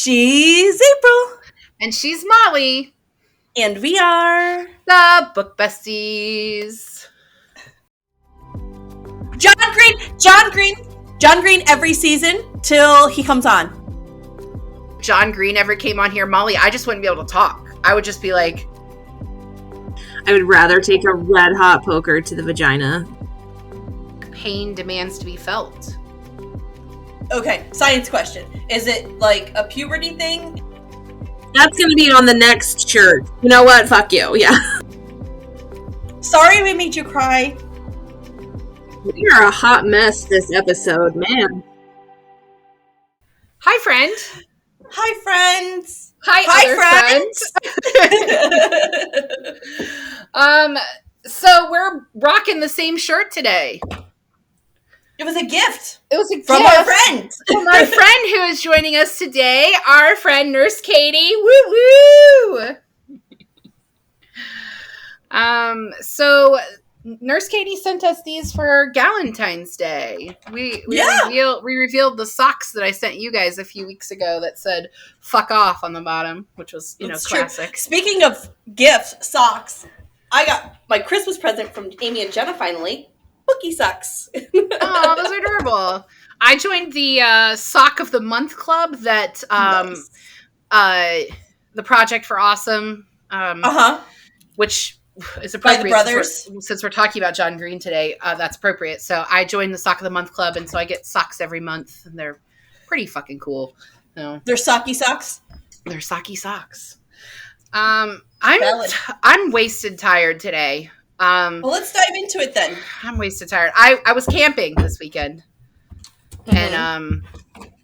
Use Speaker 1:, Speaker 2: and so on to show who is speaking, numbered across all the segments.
Speaker 1: She's April.
Speaker 2: And she's Molly.
Speaker 1: And we are
Speaker 2: the Book Besties.
Speaker 1: John Green every season till he comes on.
Speaker 2: John Green ever came on here, Molly, I just wouldn't be able to talk. I would just be like...
Speaker 3: I would rather take a red hot poker to the vagina.
Speaker 2: Pain demands to be felt.
Speaker 1: Okay, science question. Is it like a puberty thing?
Speaker 3: That's going to be on the next shirt. You know what? Fuck you. Yeah.
Speaker 1: Sorry we made you cry.
Speaker 3: We are a hot mess this episode, man.
Speaker 2: Hi, friend.
Speaker 1: Hi, friends.
Speaker 2: Hi, friends. So we're rocking the same shirt today.
Speaker 1: It was a gift.
Speaker 2: From
Speaker 1: our friend.
Speaker 2: From our friend who is joining us today, our friend Nurse Katie. Woo woo. So Nurse Katie sent us these for Galentine's Day. We revealed the socks that I sent you guys a few weeks ago that said "fuck off" on the bottom, which was classic.
Speaker 1: True. Speaking of gifts, socks. I got my Christmas present from Amy and Jenna finally. Bookie socks.
Speaker 2: Oh, those are adorable. I joined the Sock of the Month club that the Project for Awesome, which is appropriate. By the brothers. Since we're talking about John Green today, that's appropriate. So I joined the Sock of the Month club, and so I get socks every month, and they're pretty fucking cool. So,
Speaker 1: they're socky socks?
Speaker 2: They're socky socks. I'm wasted tired today.
Speaker 1: Well, let's dive into it then.
Speaker 2: I'm wasted tired. I was camping this weekend, and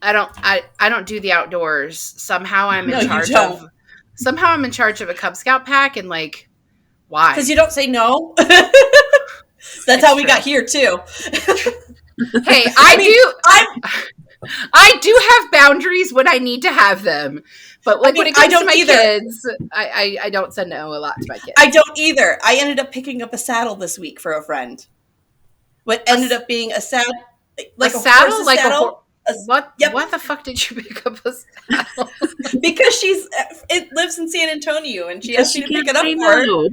Speaker 2: I don't do the outdoors. Somehow I'm in charge of a Cub Scout pack, and like, why?
Speaker 1: Because you don't say no. That's how we got here too.
Speaker 2: Hey, I do have boundaries when I need to have them. But when it comes to my kids, I don't say no a lot to my kids.
Speaker 1: I don't either. I ended up picking up a saddle this week for a friend. What ended up being a saddle, like a saddle, like saddle.
Speaker 2: What? Yep. What the fuck did you pick up a saddle?
Speaker 1: Because it lives in San Antonio, and she asked me to pick it up for her.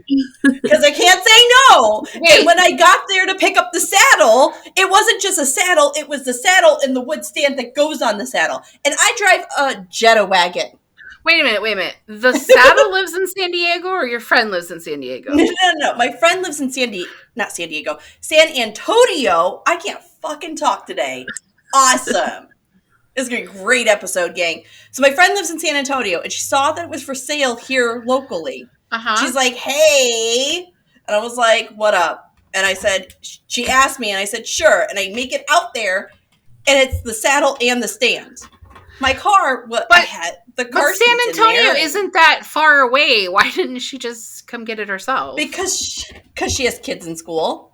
Speaker 1: Because I can't say no. Wait. And when I got there to pick up the saddle, it wasn't just a saddle; it was the saddle and the wood stand that goes on the saddle. And I drive a Jetta wagon.
Speaker 2: Wait a minute. The saddle lives in San Diego, or your friend lives in San Diego?
Speaker 1: No. My friend lives in San Antonio. I can't fucking talk today. Awesome. It's going to be a great episode, gang. So my friend lives in San Antonio, and she saw that it was for sale here locally. She's like, hey. And I was like, what up? And I said, she asked me, and I said, sure. And I make it out there, and it's the saddle and the stand. My car, I had the car. But
Speaker 2: San Antonio isn't that far away. Why didn't she just come get it herself?
Speaker 1: Because she has kids in school,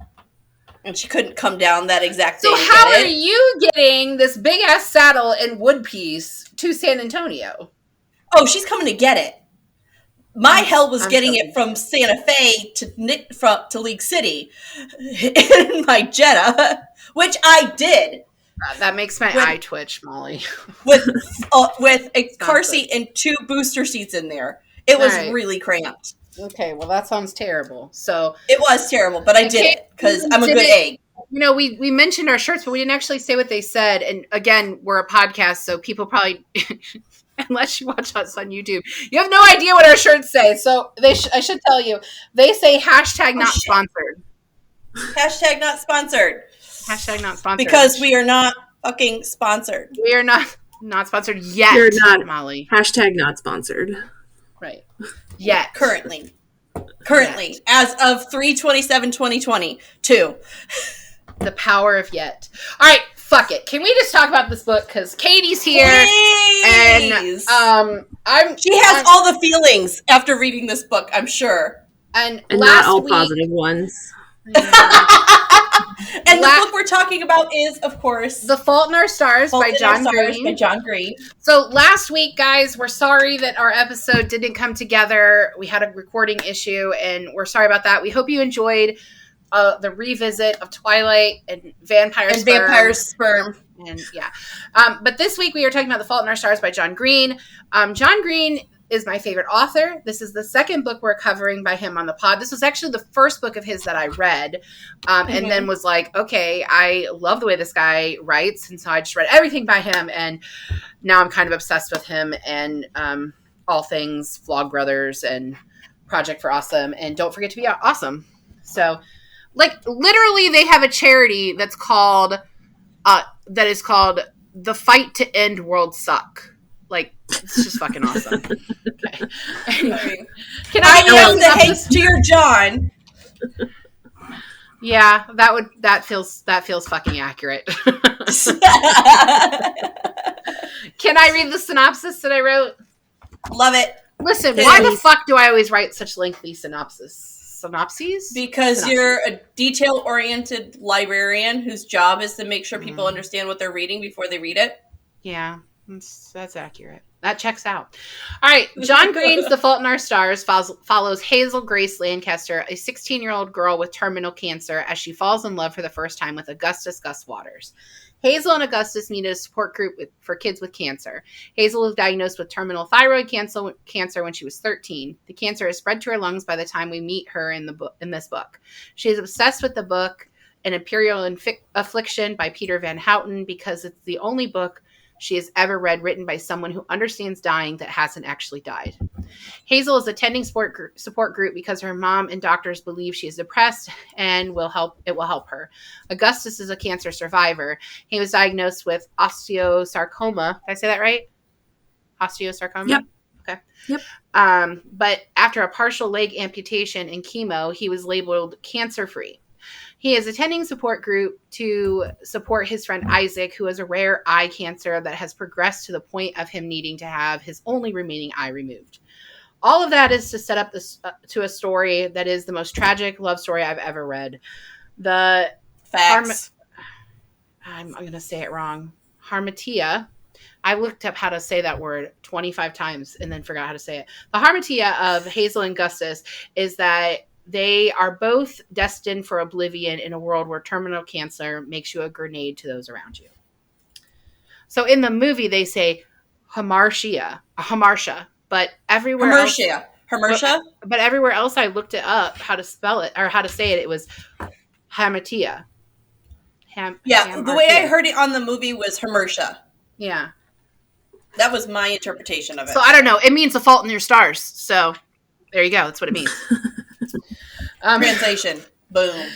Speaker 1: and she couldn't come down that exact day.
Speaker 2: So how are you getting this big ass saddle and wood piece to San Antonio?
Speaker 1: Oh, she's coming to get it. My hell was getting it from Santa Fe to League City in my Jetta, which I did.
Speaker 2: That makes my eye twitch, Molly.
Speaker 1: with a car seat and 2 booster seats in there. It was really cramped.
Speaker 2: Okay, well that sounds terrible. So
Speaker 1: it was terrible, but I did it because I'm a good egg.
Speaker 2: You know, we mentioned our shirts, but we didn't actually say what they said. And again, we're a podcast, so people probably, unless you watch us on YouTube, you have no idea what our shirts say. So I should tell you, they say hashtag not sponsored.
Speaker 1: Hashtag not sponsored.
Speaker 2: Hashtag not sponsored.
Speaker 1: Because we are not fucking sponsored.
Speaker 2: We are not sponsored yet.
Speaker 3: You're not,
Speaker 2: Molly.
Speaker 3: Hashtag not sponsored.
Speaker 2: Right. Yet.
Speaker 1: Currently. As of 3/27/2022.
Speaker 2: The power of yet. All right, fuck it. Can we just talk about this book? Because Katie's here.
Speaker 1: Please.
Speaker 2: And
Speaker 1: she has all the feelings after reading this book, I'm sure.
Speaker 2: And
Speaker 3: not all positive ones.
Speaker 1: And the book we're talking about is, of course,
Speaker 2: The Fault in Our Stars by John
Speaker 1: Green.
Speaker 2: So last week, guys, we're sorry that our episode didn't come together. We had a recording issue, and we're sorry about that. We hope you enjoyed the revisit of Twilight and Vampire Sperm. And yeah. But this week we are talking about The Fault in Our Stars by John Green. John Green is my favorite author. This is the second book we're covering by him on the pod. This was actually the first book of his that I read, and then was like, okay, I love the way this guy writes. And so I just read everything by him. And now I'm kind of obsessed with him and all things Flog Brothers and Project for Awesome. And Don't Forget to Be Awesome. So like literally they have a charity that's called, that is called The Fight to End World Suck. Like, it's just fucking awesome. Okay. Anyway, can I
Speaker 1: am the hate to your John.
Speaker 2: Yeah, that feels fucking accurate. Can I read the synopsis that I wrote?
Speaker 1: Love it.
Speaker 2: Listen, why the fuck do I always write such lengthy synopses? Because
Speaker 1: you're a detail-oriented librarian whose job is to make sure people understand what they're reading before they read it.
Speaker 2: Yeah, that's accurate. That checks out. All right, John Green's The Fault in Our Stars follows Hazel Grace Lancaster, a 16-year-old girl with terminal cancer, as she falls in love for the first time with Augustus Gus Waters. Hazel and Augustus meet at a support group for kids with cancer. Hazel was diagnosed with terminal thyroid cancer when she was 13. The cancer has spread to her lungs by the time we meet her in this book. She is obsessed with the book An Imperial Affliction by Peter Van Houten because it's the only book she has ever read written by someone who understands dying that hasn't actually died. Hazel is attending support group because her mom and doctors believe she is depressed and it will help her. Augustus is a cancer survivor. He was diagnosed with osteosarcoma. Did I say that right? Osteosarcoma?
Speaker 3: Yep.
Speaker 2: Okay.
Speaker 3: Yep.
Speaker 2: But after a partial leg amputation and chemo, he was labeled cancer-free. He is attending support group to support his friend Isaac, who has a rare eye cancer that has progressed to the point of him needing to have his only remaining eye removed. All of that is to set up this to a story that is the most tragic love story I've ever read. The
Speaker 1: facts.
Speaker 2: I'm going to say it wrong. Harmatia. I looked up how to say that word 25 times and then forgot how to say it. The harmatia of Hazel and Augustus is that they are both destined for oblivion in a world where terminal cancer makes you a grenade to those around you. So in the movie, they say hamartia, but everywhere else, but everywhere else I looked it up how to spell it or how to say it. It was hamatia.
Speaker 1: The way I heard it on the movie was hamersha.
Speaker 2: Yeah,
Speaker 1: that was my interpretation of it.
Speaker 2: So I don't know. It means The Fault in Your Stars. So there you go. That's what it means.
Speaker 1: Translation. Boom.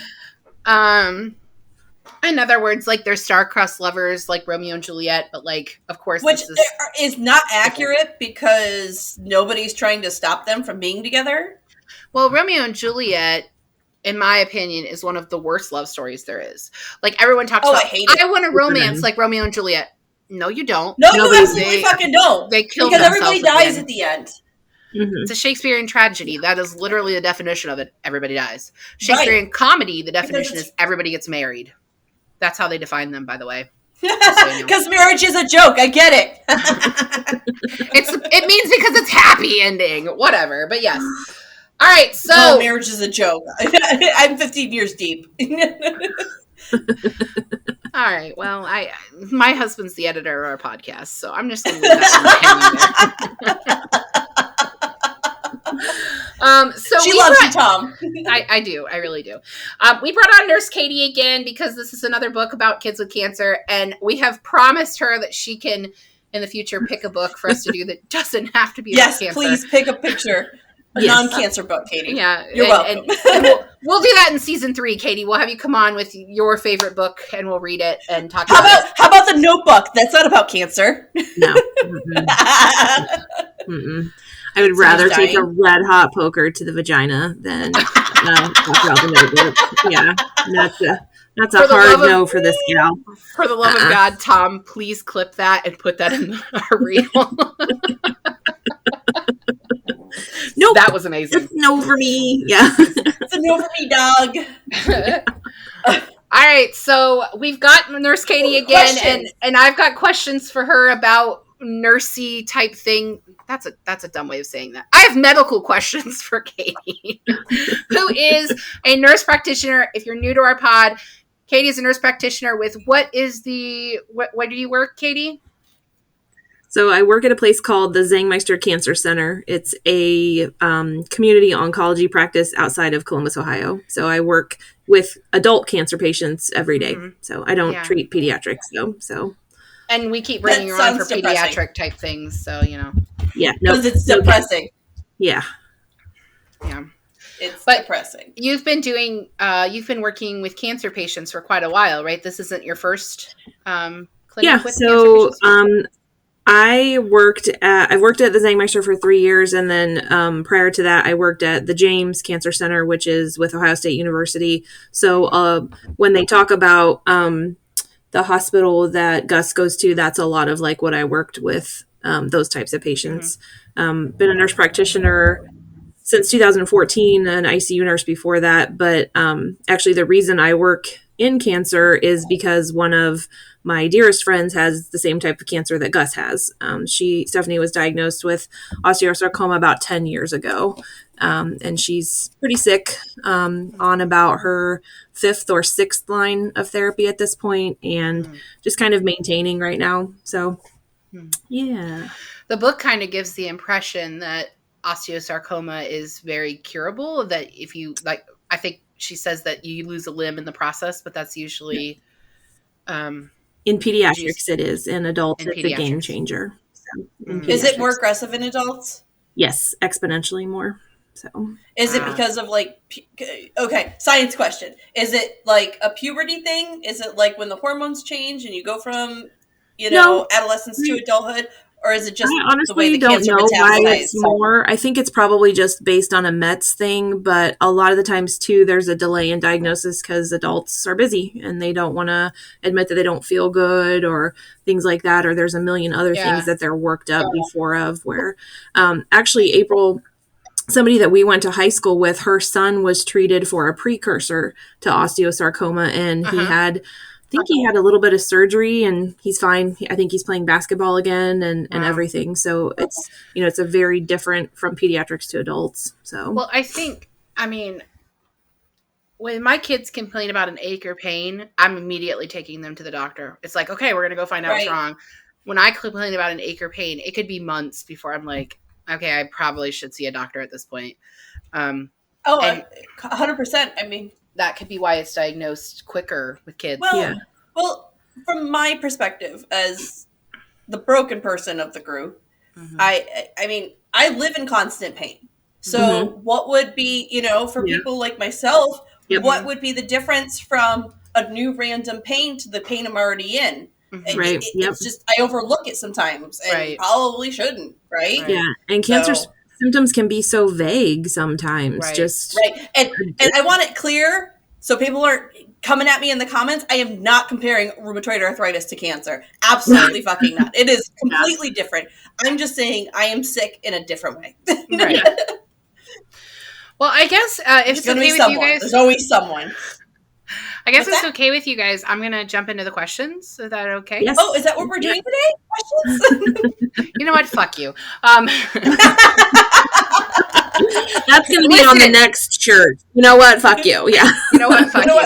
Speaker 2: In other words, like they're star-crossed lovers, like Romeo and Juliet, but like, of course,
Speaker 1: which is not accurate because nobody's trying to stop them from being together.
Speaker 2: Well, Romeo and Juliet, in my opinion, is one of the worst love stories there is. Like everyone talks about, I want a romance like Romeo and Juliet. No, you don't.
Speaker 1: No, you absolutely fucking don't.
Speaker 2: They kill
Speaker 1: because everybody dies at the end.
Speaker 2: Mm-hmm. It's a Shakespearean tragedy. That is literally the definition of it. Everybody dies. Shakespearean comedy, the definition is everybody gets married. That's how they define them, by the way.
Speaker 1: Because marriage is a joke. I get it.
Speaker 2: It means because it's happy ending. Whatever. But yes. All right. So
Speaker 1: marriage is a joke. I'm 15 years deep.
Speaker 2: All right. Well, my husband's the editor of our podcast, so I'm just going to leave that hanging there. So
Speaker 1: she loves you, Tom.
Speaker 2: I do. I really do. We brought on Nurse Katie again because this is another book about kids with cancer, and we have promised her that she can, in the future, pick a book for us to do that doesn't have to be about cancer. Yes,
Speaker 1: please pick a picture. A non-cancer book, Katie.
Speaker 2: Yeah.
Speaker 1: You're welcome.
Speaker 2: And we'll do that in season 3, Katie. We'll have you come on with your favorite book and we'll read it and talk about it.
Speaker 1: How about The Notebook? That's not about cancer.
Speaker 3: No. Mm-mm. I would rather take a red hot poker to the vagina than talk about The Notebook. Yeah. That's a hard no for this gal.
Speaker 2: For the love of God, Tom, please clip that and put that in our reel. Nope. That was amazing.
Speaker 3: It's no for me. Yeah.
Speaker 1: It's a no for me, dog.
Speaker 2: All right. So we've got Nurse Katie again, and I've got questions for her about nursey type thing. That's a dumb way of saying that. I have medical questions for Katie, who is a nurse practitioner. If you're new to our pod, Katie is a nurse practitioner with what do you work, Katie?
Speaker 3: So I work at a place called the Zangmeister Cancer Center. It's a community oncology practice outside of Columbus, Ohio. So I work with adult cancer patients every day. Mm-hmm. So I don't treat pediatrics, though. So.
Speaker 2: And we keep bringing you on for pediatric type things, so
Speaker 3: Yeah,
Speaker 1: because it's depressing.
Speaker 3: Yeah.
Speaker 1: It's depressing.
Speaker 2: You've been working with cancer patients for quite a while, right? This isn't your first clinic with cancer patients?
Speaker 3: I've worked at the Zangmeister for 3 years, and then prior to that, I worked at the James Cancer Center, which is with Ohio State University. So when they talk about the hospital that Gus goes to, that's a lot of like what I worked with, those types of patients. Mm-hmm. Been a nurse practitioner since 2014, an ICU nurse before that. But actually, the reason I work in cancer is because one of my dearest friends has the same type of cancer that Gus has. Stephanie was diagnosed with osteosarcoma about 10 years ago. And she's pretty sick, on about her 5th or 6th line of therapy at this point, and just kind of maintaining right now. So, yeah.
Speaker 2: The book kind of gives the impression that osteosarcoma is very curable, that if you I think she says that you lose a limb in the process, but that's usually
Speaker 3: in pediatrics it is. In adults it's a game changer. So,
Speaker 1: is it more aggressive in adults?
Speaker 3: Yes, exponentially more. So
Speaker 1: is it because of science question, is it like a puberty thing? Is it like when the hormones change and you go from adolescence to adulthood? Or is it just
Speaker 3: I honestly don't know why it's more. I think it's probably just based on a Mets thing, but a lot of the times too, there's a delay in diagnosis because adults are busy and they don't want to admit that they don't feel good or things like that, or there's a million other things that they're worked up before of. Where actually April, somebody that we went to high school with, her son was treated for a precursor to osteosarcoma, and he had a little bit of surgery and he's fine. I think he's playing basketball again and everything. So it's, it's a very different from pediatrics to adults. So,
Speaker 2: well, when my kids complain about an ache or pain, I'm immediately taking them to the doctor. It's like, okay, we're going to go find out what's wrong. When I complain about an ache or pain, it could be months before I'm like, okay, I probably should see a doctor at this point.
Speaker 1: 100%.
Speaker 2: That could be why it's diagnosed quicker with kids.
Speaker 1: Well, from my perspective as the broken person of the group, I live in constant pain. So what would be, for people like myself, what would be the difference from a new random pain to the pain I'm already in?
Speaker 3: Right.
Speaker 1: It's just, I overlook it sometimes and probably shouldn't. Right.
Speaker 3: Yeah. And cancer symptoms can be so vague sometimes.
Speaker 1: And I want it clear so people aren't coming at me in the comments. I am not comparing rheumatoid arthritis to cancer. Absolutely fucking not. It is completely different. I'm just saying I am sick in a different way.
Speaker 2: Right. Well, I guess if it's okay with you guys,
Speaker 1: there's always someone.
Speaker 2: I guess it's okay with you guys. I'm going to jump into the questions. Is that okay?
Speaker 1: Yes. Oh, is that what we're doing today? Questions?
Speaker 2: You know what? Fuck you.
Speaker 3: That's going to be on the next shirt. You know what? Fuck you. Yeah.
Speaker 2: You know what? Fuck you.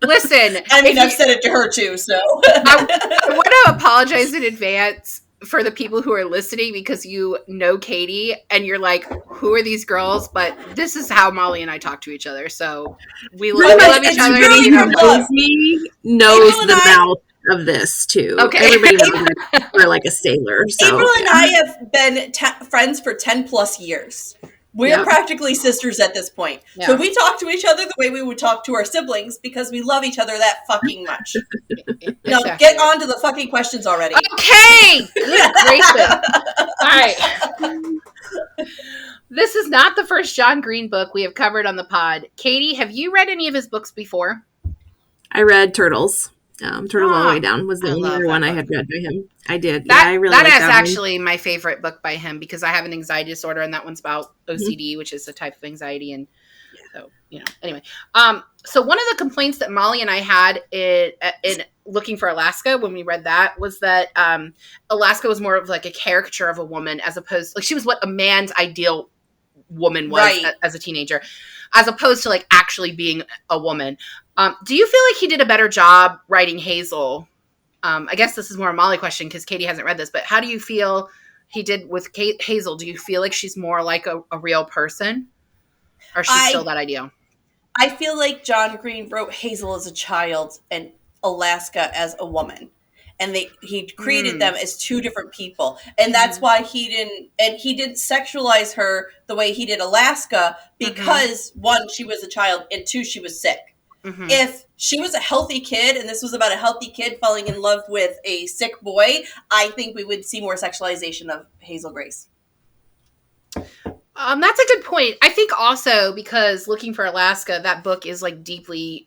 Speaker 2: Listen.
Speaker 1: I've said it to her too, so.
Speaker 2: I want to apologize in advance for the people who are listening because you know Katie and you're like, who are these girls? But this is how Molly and I talk to each other. So we love each other.
Speaker 3: Everybody who knows me knows the mouth of this too.
Speaker 2: Okay.
Speaker 3: Everybody knows we're like a sailor. So.
Speaker 1: April and I have been friends for 10 plus years. We're practically sisters at this point. Yeah. So we talk to each other the way we would talk to our siblings because we love each other that fucking much. Now, get on to the fucking questions already.
Speaker 2: Okay! Good gracious. All right. This is not the first John Green book we have covered on the pod. Katie, have you read any of his books before?
Speaker 3: I read Turtles. Turtles All the Way Down was the only other one I had read by him. I did. I really
Speaker 2: that
Speaker 3: liked
Speaker 2: is
Speaker 3: that
Speaker 2: actually my favorite book by him because I have an anxiety disorder and that one's about OCD, which is a type of anxiety. And so Anyway. So one of the complaints that Molly and I had in looking for Alaska when we read that was that Alaska was more of like a caricature of a woman as opposed, like she was what a man's ideal woman was as a teenager, as opposed to like actually being a woman. Do you feel like he did a better job writing Hazel? I guess this is more a Molly question because Katie hasn't read this, but how do you feel he did with Hazel? Do you feel like she's more like a real person, or she's still that ideal?
Speaker 1: I feel like John Green wrote Hazel as a child and Alaska as a woman. And he created them as two different people. And that's why he didn't sexualize her the way he did Alaska because one, she was a child, and two, she was sick. If she was a healthy kid and this was about a healthy kid falling in love with a sick boy, I think we would see more sexualization of Hazel Grace.
Speaker 2: That's a good point. I think also because Looking for Alaska, that book is like deeply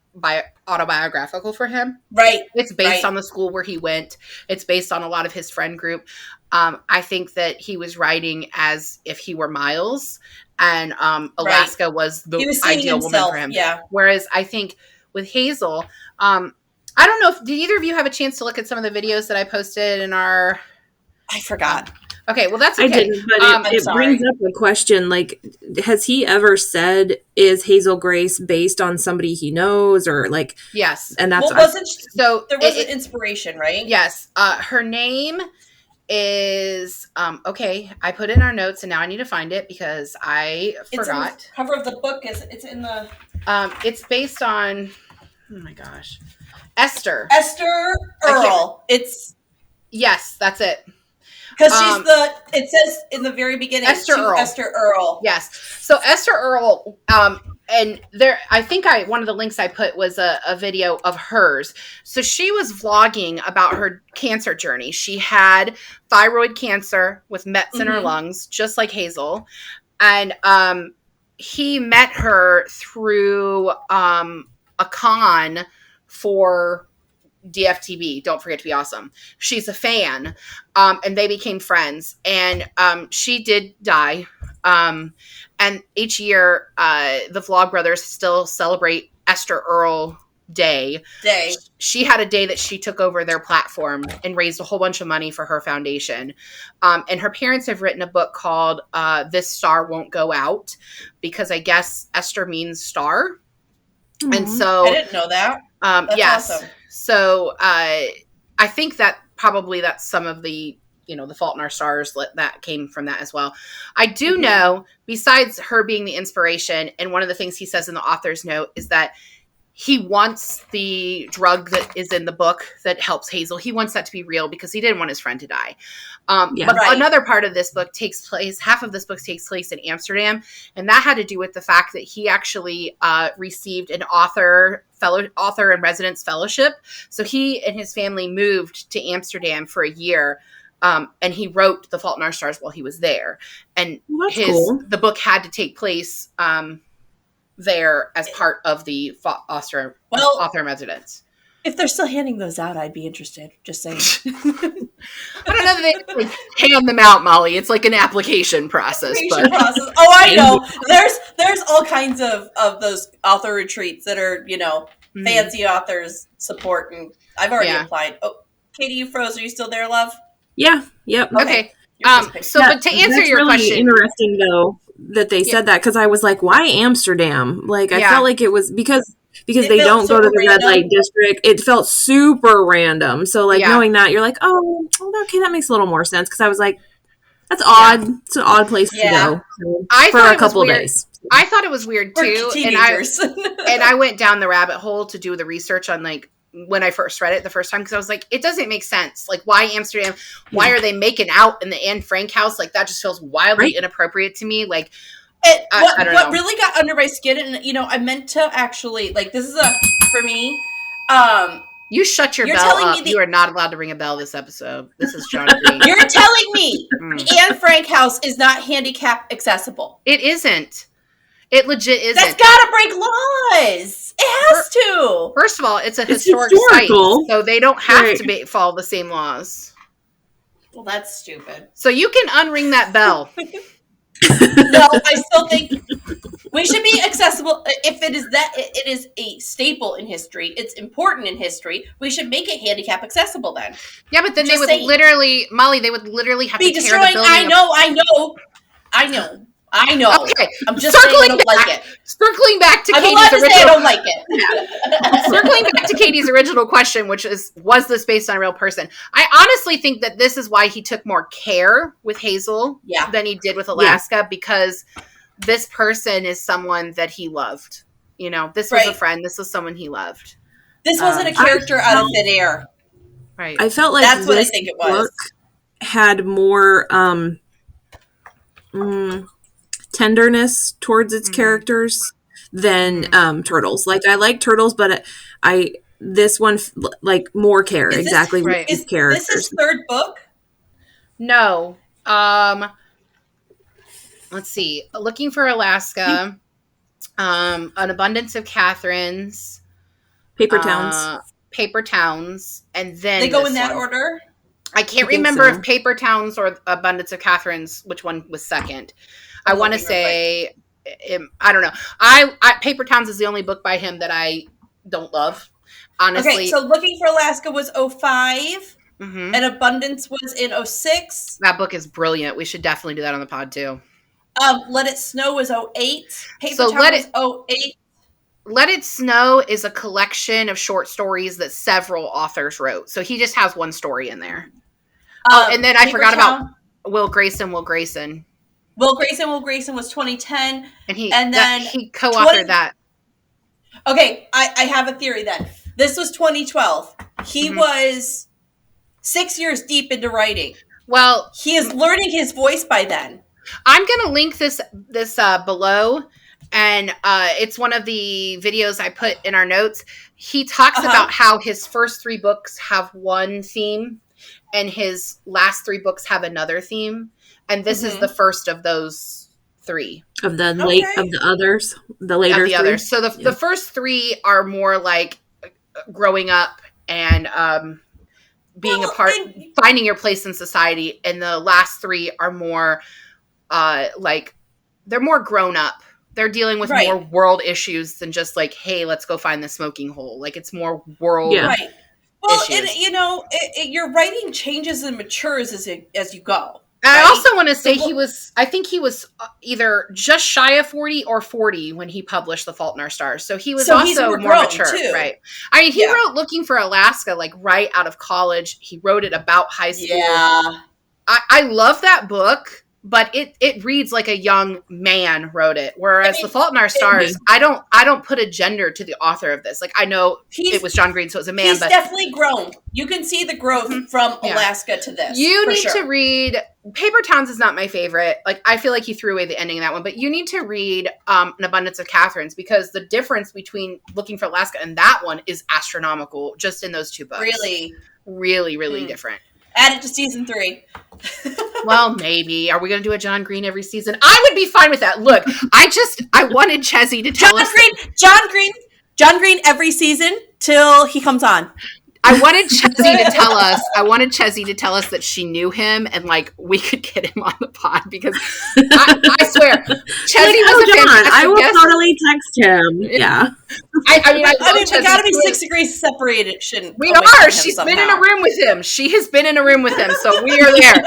Speaker 2: autobiographical for him.
Speaker 1: Right.
Speaker 2: It's based on the school where he went. It's based on a lot of his friend group. I think that he was writing as if he were Miles, and Alaska was the ideal woman for him.
Speaker 1: Yeah.
Speaker 2: Whereas I think with Hazel, I don't know if did either of you have a chance to look at some of the videos that I posted in our.
Speaker 1: I forgot.
Speaker 2: Okay, well that's okay.
Speaker 3: I didn't, but it brings up a question. Like, has he ever said, "Is Hazel Grace based on somebody he knows?" Or like,
Speaker 2: yes,
Speaker 1: and that's so there was an inspiration, right?
Speaker 2: Yes, her name is okay. I put in our notes, and now I need to find it because I forgot.
Speaker 1: The cover of the book is it's in the.
Speaker 2: It's based on. Oh my gosh, Esther
Speaker 1: Earl.
Speaker 2: Yes, that's it.
Speaker 1: Because it says in the very beginning, Esther Earl.
Speaker 2: Yes. So Esther Earl, and there, I think one of the links I put was a video of hers. So she was vlogging about her cancer journey. She had thyroid cancer with mets in her lungs, just like Hazel. And he met her through a con for DFTB, Don't Forget to Be Awesome. She's a fan, and they became friends, and she did die, and each year the Vlog Brothers still celebrate Esther Earl Day. She had a day that she took over their platform and raised a whole bunch of money for her foundation, and her parents have written a book called This Star Won't Go Out, because I guess Esther means star. And so
Speaker 1: I didn't know that.
Speaker 2: Yes.
Speaker 1: Awesome.
Speaker 2: So I think that probably that's some of the, the Fault in Our Stars that came from that as well. I do know, besides her being the inspiration, and one of the things he says in the author's note is that he wants the drug that is in the book that helps Hazel. He wants that to be real because he didn't want his friend to die. But another part of this book half of this book takes place in Amsterdam. And that had to do with the fact that he actually received an author in residence fellowship. So he and his family moved to Amsterdam for a year. And he wrote The Fault in Our Stars while he was there. And the book had to take place there as part of the author in residence.
Speaker 1: If they're still handing those out, I'd be interested. Just saying.
Speaker 2: I don't know that they hand them out, Molly. It's like an application process.
Speaker 1: Oh, I know. There's all kinds of those author retreats that are, fancy authors support, and I've already applied. Oh, Katie, you froze. Are you still there, love?
Speaker 3: Yeah. Yep.
Speaker 2: Okay. But to answer your
Speaker 3: really
Speaker 2: question,
Speaker 3: interesting though that they said that, because I was like, why Amsterdam? Like I felt like it was because they don't go to the red light district. It felt super random. So like knowing that, you're like, oh, okay, that makes a little more sense, because I was like, that's odd. It's an odd place to go for a couple of days.
Speaker 2: I thought it was weird too, and I went down the rabbit hole to do the research on like when I first read it the first time, because I was like, it doesn't make sense. Like, why Amsterdam? Why are they making out in the Anne Frank house? Like, that just feels wildly inappropriate to me. Like, I don't know.
Speaker 1: What really got under my skin, and I meant to actually, like, this is for me.
Speaker 2: You shut your bell up. You are not allowed to ring a bell this episode. This is John Green.
Speaker 1: You're telling me the Anne Frank house is not handicap accessible?
Speaker 2: It isn't. It legit isn't.
Speaker 1: That's gotta break laws. It has to.
Speaker 2: First of all, it's a historical site, so they don't have to follow the same laws.
Speaker 1: Well, that's stupid.
Speaker 2: So you can unring that bell.
Speaker 1: No, I still think We should be accessible. If it is a staple in history, it's important in history, we should make it handicap accessible then.
Speaker 2: Yeah, but then they would literally, Molly, they would literally have to tear the building.
Speaker 1: I know.
Speaker 2: Okay.
Speaker 1: I'm just saying I don't like it.
Speaker 2: Circling back to Katie's original,
Speaker 1: I don't like it.
Speaker 2: Circling back to Katie's original question, which was this based on a real person? I honestly think that this is why he took more care with Hazel than he did with Alaska, because this person is someone that he loved. You know, this was a friend. This was someone he loved.
Speaker 1: This wasn't a character out of thin air.
Speaker 2: Right.
Speaker 3: I felt like
Speaker 1: that's what I think it was.
Speaker 3: Had more tenderness towards its characters than Turtles. Like, I like Turtles, but this one like more care. Is exactly this, right. His characters.
Speaker 1: This his third book?
Speaker 2: No. Let's see. Looking for Alaska. An Abundance of Catherines.
Speaker 3: Paper Towns.
Speaker 2: And then
Speaker 1: they go in that order?
Speaker 2: I can't remember if Paper Towns or Abundance of Catherines, which one was second. I want to say, I don't know. Paper Towns is the only book by him that I don't love, honestly.
Speaker 1: Okay, so Looking for Alaska was 2005, and Abundance was in 2006.
Speaker 2: That book is brilliant. We should definitely do that on the pod, too.
Speaker 1: Let It Snow was 2008. Paper Towns was 2008.
Speaker 2: Let It Snow is a collection of short stories that several authors wrote. So he just has one story in there. And then I forgot about Will Grayson. Will Grayson
Speaker 1: was 2010.
Speaker 2: And he co-authored that.
Speaker 1: Okay, I have a theory then. This was 2012. He was 6 years deep into writing.
Speaker 2: Well,
Speaker 1: he is learning his voice by then.
Speaker 2: I'm going to link this below, and it's one of the videos I put in our notes. He talks about how his first 3 books have one theme, and his last 3 books have another theme. And this is the first of those 3.
Speaker 3: Of the later others.
Speaker 2: So the first 3 are more like growing up and being finding your place in society. And the last 3 are more like, they're more grown up. They're dealing with more world issues than just like, hey, let's go find the smoking hole. Like, it's more world
Speaker 1: Well,
Speaker 2: issues.
Speaker 1: Your writing changes and matures as you go.
Speaker 2: I also want to say I think he was either just shy of 40 or 40 when he published The Fault in Our Stars. So he was also more mature. Too. Right. I mean, he wrote Looking for Alaska, like right out of college. He wrote it about high school.
Speaker 1: Yeah.
Speaker 2: I love that book, but it reads like a young man wrote it. Whereas The Fault in Our Stars, I don't put a gender to the author of this. Like, I know it was John Green, so it was a man.
Speaker 1: He's definitely grown. You can see the growth from Alaska to this.
Speaker 2: You need to read Paper Towns is not my favorite. Like, I feel like he threw away the ending of that one, but you need to read An Abundance of Catherines, because the difference between Looking for Alaska and that one is astronomical just in those 2 books.
Speaker 1: Really?
Speaker 2: Really, really different.
Speaker 1: Add it to season 3.
Speaker 2: Well, maybe. Are we going to do a John Green every season? I would be fine with that. Look, I wanted Chezzy to tell us.
Speaker 1: John Green every season till he comes on.
Speaker 2: I wanted Chezzy to tell us that she knew him and like we could get him on the pod, because I swear Chezzy was a fantastic
Speaker 3: I will
Speaker 2: guest.
Speaker 3: totally text him. Yeah.
Speaker 2: I mean,
Speaker 1: we gotta be 6 degrees separated. Shouldn't
Speaker 2: we are? She's been in a room with him. She has been in a room with him, so we are there.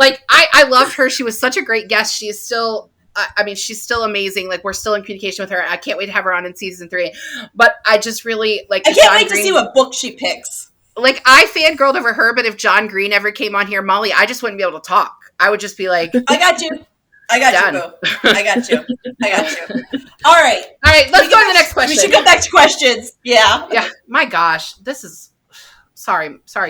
Speaker 2: I loved her. She was such a great guest. She is still. I mean, she's still amazing. Like, we're still in communication with her. I can't wait to have her on in season 3. But I just really like.
Speaker 1: I can't wait to see what book she picks.
Speaker 2: Like, I fangirled over her, but if John Green ever came on here, Molly, I just wouldn't be able to talk. I would just be like,
Speaker 1: I got you. Boo. I got you. All right.
Speaker 2: Let's go to the next question.
Speaker 1: We should go back to questions. Yeah.
Speaker 2: Yeah. My gosh, this is. Sorry.
Speaker 1: Fun!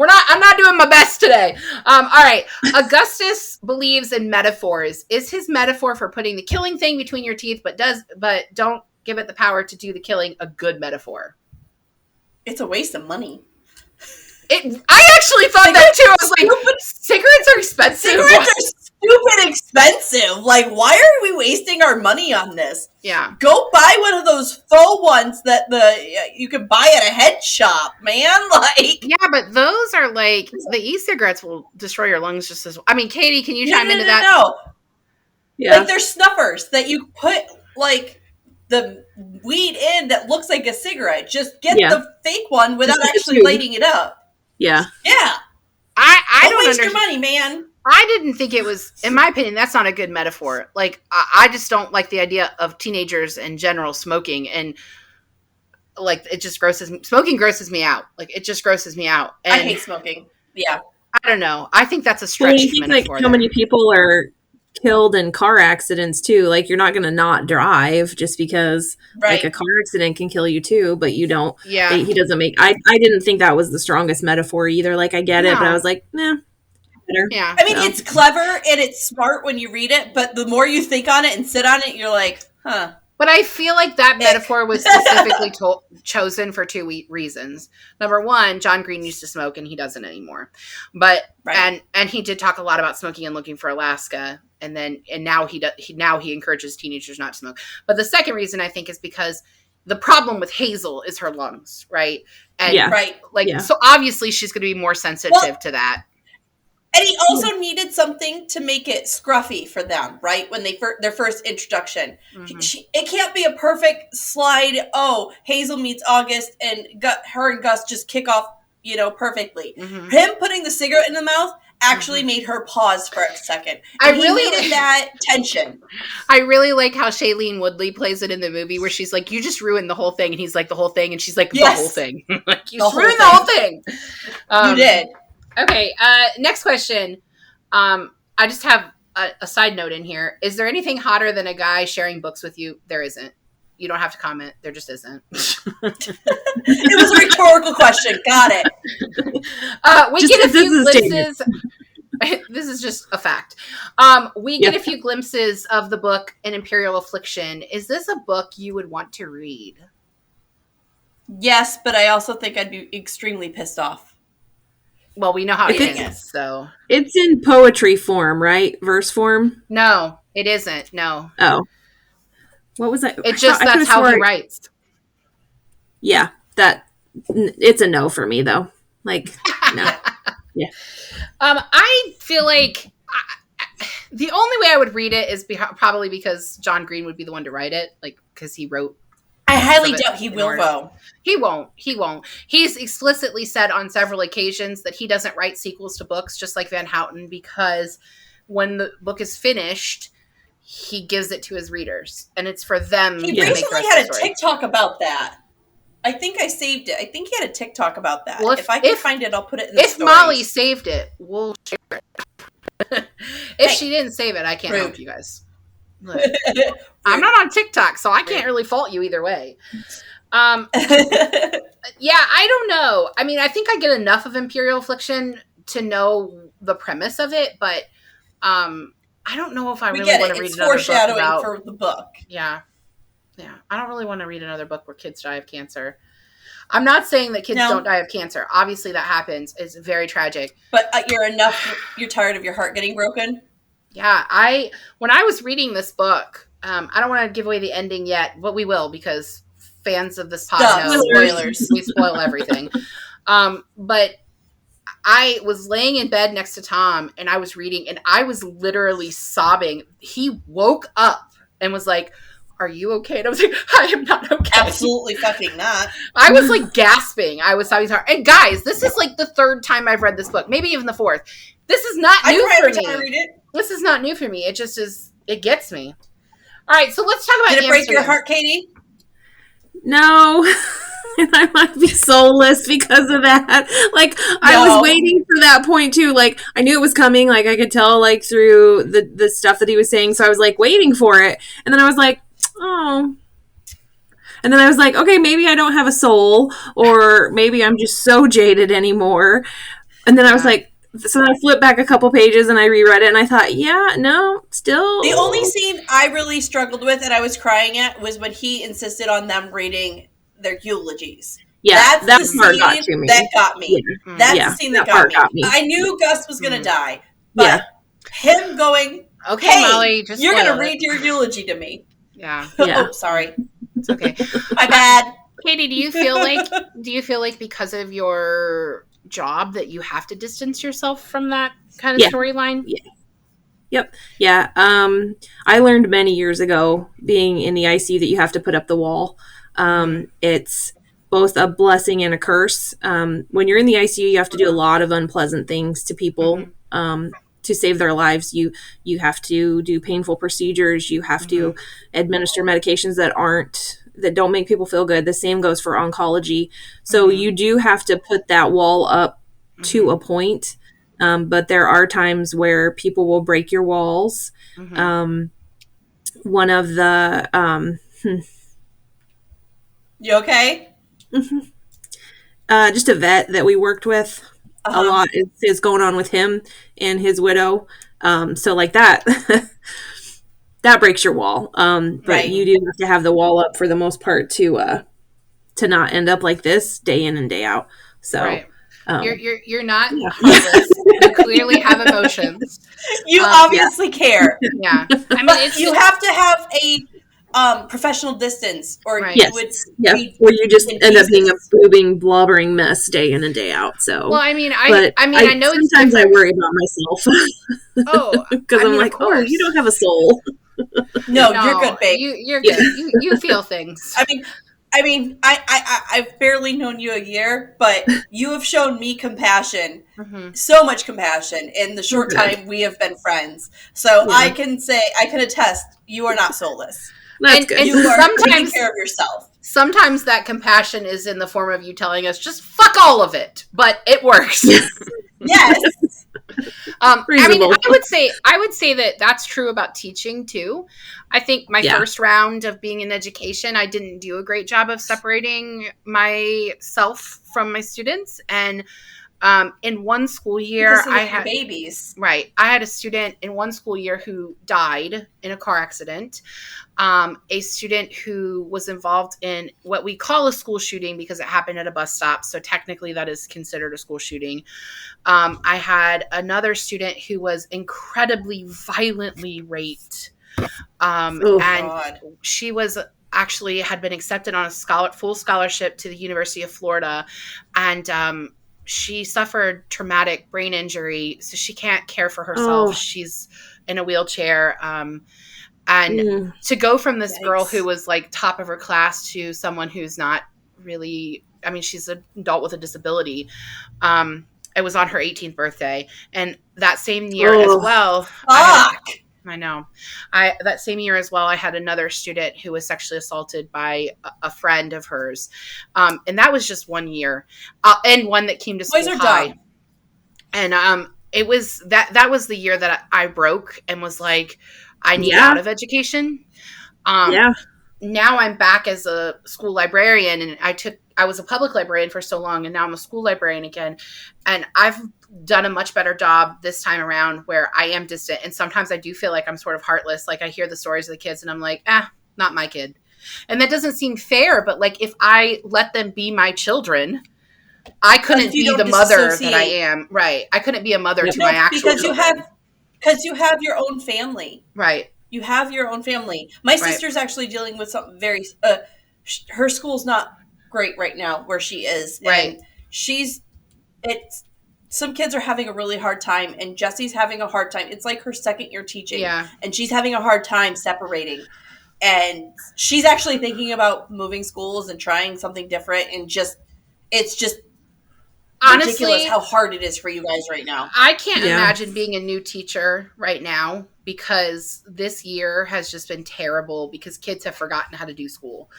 Speaker 2: I'm not doing my best today. All right. Augustus believes in metaphors. Is his metaphor for putting the killing thing between your teeth, but don't give it the power to do the killing, a good metaphor?
Speaker 1: It's a waste of money.
Speaker 2: I actually thought that too. I was like, cigarettes are expensive.
Speaker 1: Cigarettes are stupid expensive. Like, why are we wasting our money on this?
Speaker 2: Yeah.
Speaker 1: Go buy one of those faux ones that you can buy at a head shop, man. Like,
Speaker 2: yeah, but those are like the e-cigarettes will destroy your lungs just as well. I mean, Katie, can you chime into that?
Speaker 1: No.
Speaker 3: Yeah.
Speaker 1: Like, there's snuffers that you put like the weed in that looks like a cigarette. Just get the fake one without actually lighting it up.
Speaker 3: Yeah.
Speaker 1: Yeah.
Speaker 2: I don't
Speaker 1: waste your money, man.
Speaker 2: I didn't think it was, in my opinion, that's not a good metaphor. Like, I just don't like the idea of teenagers in general smoking, and like, it just smoking grosses me out. Like, it just grosses me out. And
Speaker 1: I hate smoking. Yeah.
Speaker 2: I don't know. I think that's a stretch metaphor.
Speaker 3: Like, how many people are killed in car accidents too? Like, you're not going to not drive just because like a car accident can kill you too, but you don't.
Speaker 2: Yeah.
Speaker 3: He doesn't make, I didn't think that was the strongest metaphor either. Like, I get it, but I was like, nah. Better.
Speaker 2: Yeah.
Speaker 1: I mean, it's clever and it's smart when you read it, but the more you think on it and sit on it, you're like, huh.
Speaker 2: But I feel like that metaphor was specifically chosen for two reasons. Number one, John Green used to smoke and he doesn't anymore. But and he did talk a lot about smoking and looking for Alaska, and now he encourages teenagers not to smoke. But the second reason, I think, is because the problem with Hazel is her lungs, right? And so obviously she's going to be more sensitive to that.
Speaker 1: And he also needed something to make it scruffy for them, right? When their first introduction. Mm-hmm. It can't be a perfect slide. Oh, Hazel meets August and her and Gus just kick off, perfectly. Mm-hmm. Him putting the cigarette in the mouth actually made her pause for a second. And he needed that tension.
Speaker 2: I really like how Shailene Woodley plays it in the movie, where she's like, you just ruined the whole thing. And he's like, the whole thing. And she's like, the whole thing. Like, you ruined the whole thing.
Speaker 1: You did.
Speaker 2: Okay, next question. I just have a side note in here. Is there anything hotter than a guy sharing books with you? There isn't. You don't have to comment. There just isn't.
Speaker 1: It was a rhetorical question. Got it.
Speaker 2: We get a few glimpses. This is just a fact. We get a few glimpses of the book An Imperial Affliction. Is this a book you would want to read?
Speaker 1: Yes, but I also think I'd be extremely pissed off.
Speaker 2: Well, we know how it ends, so.
Speaker 3: It's in poetry form, right? Verse form?
Speaker 2: No, it isn't. No.
Speaker 3: Oh. What was that?
Speaker 2: It's just that's how he writes.
Speaker 3: Yeah, it's a no for me, though. Like, no. Yeah.
Speaker 2: I feel like the only way I would read it is probably because John Green would be the one to write it, like, because he wrote.
Speaker 1: I highly doubt he will, though.
Speaker 2: He won't. He's explicitly said on several occasions that he doesn't write sequels to books, just like Van Houten, because when the book is finished, he gives it to his readers, and it's for them.
Speaker 1: He recently had a TikTok about that. I think I saved it. I think he had a TikTok about that. Well, if I can find it, I'll put it in the stories.
Speaker 2: If Molly saved it, we'll share it. If she didn't save it, I can't help you guys. Look, I'm not on TikTok, so I can't really fault you either way. Yeah, I don't know. I mean, I think I get enough of Imperial Affliction to know the premise of it, but I don't know if I really want to read another book. It's foreshadowing
Speaker 1: for the book.
Speaker 2: Yeah. I don't really want to read another book where kids die of cancer. I'm not saying that kids don't die of cancer. Obviously, that happens. It's very tragic.
Speaker 1: But you're tired of your heart getting broken?
Speaker 2: Yeah, when I was reading this book, I don't want to give away the ending yet, but we will, because fans of this pod know spoilers. We spoil everything. But I was laying in bed next to Tom, and I was reading, and I was literally sobbing. He woke up and was like, "Are you okay?" And I was like, "I am not okay."
Speaker 1: Absolutely fucking not.
Speaker 2: I was like gasping. I was sobbing hard. And guys, this is like the third time I've read this book, maybe even the fourth. This is not new for me. I read it. This is not new for me. It just is. It gets me. All right, so let's talk about.
Speaker 1: Did it break your heart, Katie?
Speaker 3: No. And I might be soulless because of that. Like, no. I was waiting for that point too. Like, I knew it was coming. Like, I could tell, like, through the stuff that he was saying. So I was like waiting for it. And then I was like, oh. And then I was like, okay, maybe I don't have a soul, or maybe I'm just so jaded anymore. And then I was like, so then I flipped back a couple pages and I reread it, and I thought, yeah, no, still.
Speaker 1: The only scene I really struggled with and I was crying at was when he insisted on them reading their eulogies.
Speaker 3: Yeah,
Speaker 1: that's
Speaker 3: that
Speaker 1: the
Speaker 3: part
Speaker 1: scene
Speaker 3: got me.
Speaker 1: That got me. Yeah. That's the scene that got me. I knew Gus was going to die, but him going,
Speaker 2: okay,
Speaker 1: hey,
Speaker 2: Molly, just
Speaker 1: you're going to read your eulogy to me.
Speaker 2: Yeah.
Speaker 1: Oh, sorry.
Speaker 2: It's okay.
Speaker 1: My bad.
Speaker 2: Katie, do you feel like because of your job that you have to distance yourself from that kind of storyline?
Speaker 3: Yeah. Yep. Yeah. I learned many years ago, being in the ICU, that you have to put up the wall. It's both a blessing and a curse. When you're in the ICU, you have to do a lot of unpleasant things to people to save their lives. You have to do painful procedures. You have to administer medications that don't make people feel good. The same goes for oncology. So you do have to put that wall up to a point. But there are times where people will break your walls. One of the
Speaker 1: you okay?
Speaker 3: Just a vet that we worked with. A lot is going on with him and his widow. So like that, that breaks your wall. But you do have to have the wall up for the most part to not end up like this day in and day out. So
Speaker 2: you're not heartless. You clearly have emotions.
Speaker 1: You obviously care.
Speaker 2: Yeah. I mean,
Speaker 1: you have to have a professional distance, or
Speaker 3: you would or you just end up being a boobing, blubbering mess day in and day out. So,
Speaker 2: well, I mean, I know
Speaker 3: sometimes I worry about myself.
Speaker 2: Oh,
Speaker 3: because I'm like, oh, you don't have a soul.
Speaker 1: No, you're good, babe.
Speaker 2: You're good. You feel things.
Speaker 1: I mean, I've barely known you a year, but you have shown me compassion, so much compassion in the short time we have been friends. So I can attest, you are not soulless.
Speaker 3: That's good.
Speaker 1: You are taking care of yourself.
Speaker 2: Sometimes that compassion is in the form of you telling us, just fuck all of it, but it works.
Speaker 1: Yes.
Speaker 2: I mean, I would say that that's true about teaching too. I think my first round of being in education, I didn't do a great job of separating myself from my students. And in one school year, I had
Speaker 1: babies.
Speaker 2: Right. I had a student in one school year who died in a car accident. A student who was involved in what we call a school shooting because it happened at a bus stop. So technically that is considered a school shooting. I had another student who was incredibly violently raped. And she was actually had been accepted on a full scholarship to the University of Florida. And, she suffered traumatic brain injury, so she can't care for herself. She's in a wheelchair. And to go from this girl who was like top of her class to someone who's not really, I mean, she's an adult with a disability. It was on her 18th birthday. And that same year as well, I know. That same year as well, I had another student who was sexually assaulted by a friend of hers. And that was just 1 year. And one that came to school high. Dumb. And it was that was the year that I broke and was like, I need out of education. Now I'm back as a school librarian, and I was a public librarian for so long, and now I'm a school librarian again. And I've done a much better job this time around where I am distant. And sometimes I do feel like I'm sort of heartless. Like I hear the stories of the kids and I'm like, not my kid. And that doesn't seem fair. But like, if I let them be my children, I couldn't be the mother that I am. Right. I couldn't be a mother to my actual children.
Speaker 1: Because you have your own family.
Speaker 2: Right.
Speaker 1: You have your own family. My sister's actually dealing with something very, her school's not great right now where she is.
Speaker 2: Right.
Speaker 1: And some kids are having a really hard time, and Jessie's having a hard time. It's like her second year teaching.
Speaker 2: Yeah.
Speaker 1: And she's having a hard time separating. And she's actually thinking about moving schools and trying something different. And it's just honestly ridiculous how hard it is for you guys right now.
Speaker 2: I can't imagine being a new teacher right now because this year has just been terrible because kids have forgotten how to do school.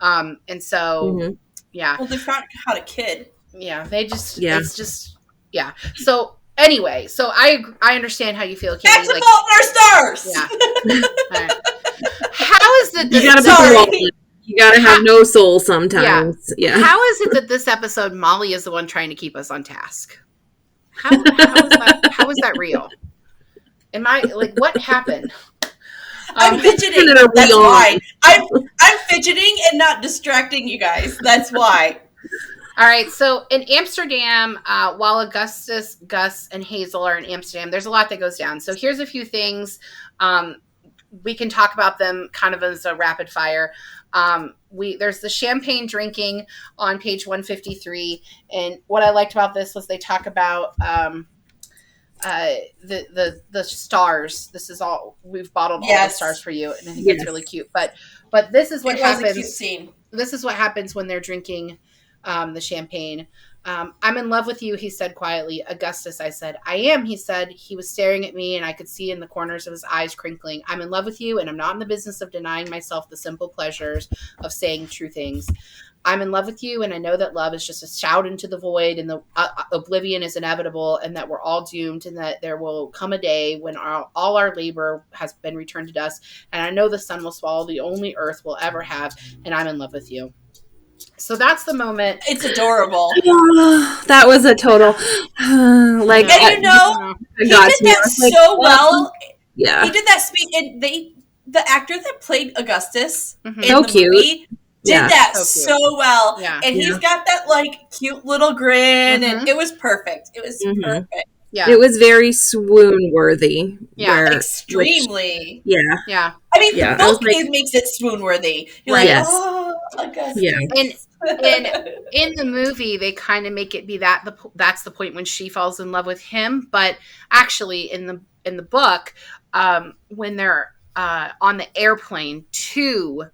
Speaker 2: And so,
Speaker 1: Well, they've forgotten how to kid.
Speaker 2: Yeah. It's just, So anyway, so I understand how you feel, Katie.
Speaker 1: That's the fault in our stars.
Speaker 2: Yeah. Right. How is it
Speaker 3: that you gotta have no soul sometimes? Yeah.
Speaker 2: How is it that this episode Molly is the one trying to keep us on task? How is that real? Am I like what happened?
Speaker 1: I'm fidgeting. That's why. I'm fidgeting and not distracting you guys. That's why.
Speaker 2: All right. So in Amsterdam, while Augustus, Gus, and Hazel are in Amsterdam, there's a lot that goes down. So here's a few things. We can talk about them kind of as a rapid fire. There's the champagne drinking on page 153. And what I liked about this was they talk about the stars. This is all we've bottled all the stars for you, and I think it's really cute. But this is what happens. A cute scene. This is what happens when they're drinking the champagne. I'm in love with you, he said quietly. Augustus, I said. I am, he said. He was staring at me, and I could see in the corners of his eyes crinkling. I'm in love with you, and I'm not in the business of denying myself the simple pleasures of saying true things. I'm in love with you, and I know that love is just a shout into the void, and the oblivion is inevitable, and that we're all doomed, and that there will come a day when all our labor has been returned to dust, and I know the sun will swallow the only earth we'll ever have, and I'm in love with you. So that's the moment.
Speaker 1: It's adorable.
Speaker 3: That was a total like.
Speaker 1: And he did that so well. Yeah, he did that speech, and the actor that played Augustus in the movie did that so well. Yeah. And he's got that like cute little grin, and it was perfect. It was perfect.
Speaker 3: Yeah, it was very swoon worthy.
Speaker 1: Yeah, extremely.
Speaker 3: Yeah.
Speaker 1: I mean, both makes it swoon worthy. You're like, oh, Augustus.
Speaker 3: Yeah.
Speaker 2: And in the movie, they kind of make it be that's the point when she falls in love with him. But actually, in the book, when they're on the airplane to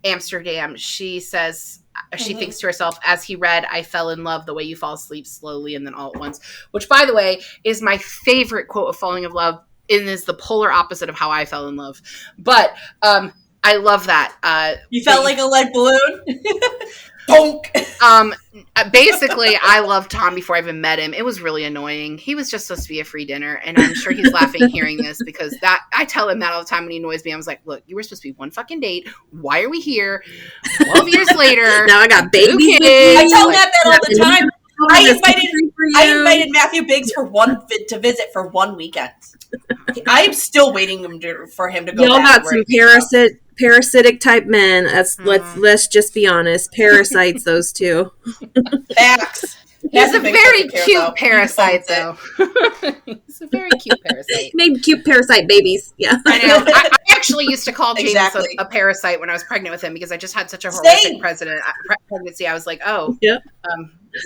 Speaker 2: Amsterdam, she says she thinks to herself, as he read, I fell in love the way you fall asleep slowly and then all at once. Which, by the way, is my favorite quote of falling in love. It is the polar opposite of how I fell in love. But I love that.
Speaker 1: You felt like a lead balloon? Bonk.
Speaker 2: Basically, I loved Tom before I even met him. It was really annoying. He was just supposed to be a free dinner, and I'm sure he's laughing hearing this because I tell him that all the time when he annoys me. I was like, "Look, you were supposed to be one fucking date. Why are we here? 12 years later,
Speaker 3: now I got babies."
Speaker 1: I tell Matt that all the time. I invited Matthew Biggs to visit for one weekend. I'm still waiting for him to go.
Speaker 3: Y'all got some parasitic type men. Let's just be honest. Parasites, those two.
Speaker 1: Facts.
Speaker 2: He's a very cute parasite, though. He's a very cute parasite.
Speaker 3: Made cute parasite babies. Yeah,
Speaker 2: I know. I actually used to call James a parasite when I was pregnant with him because I just had such a horrific pregnancy. I was like,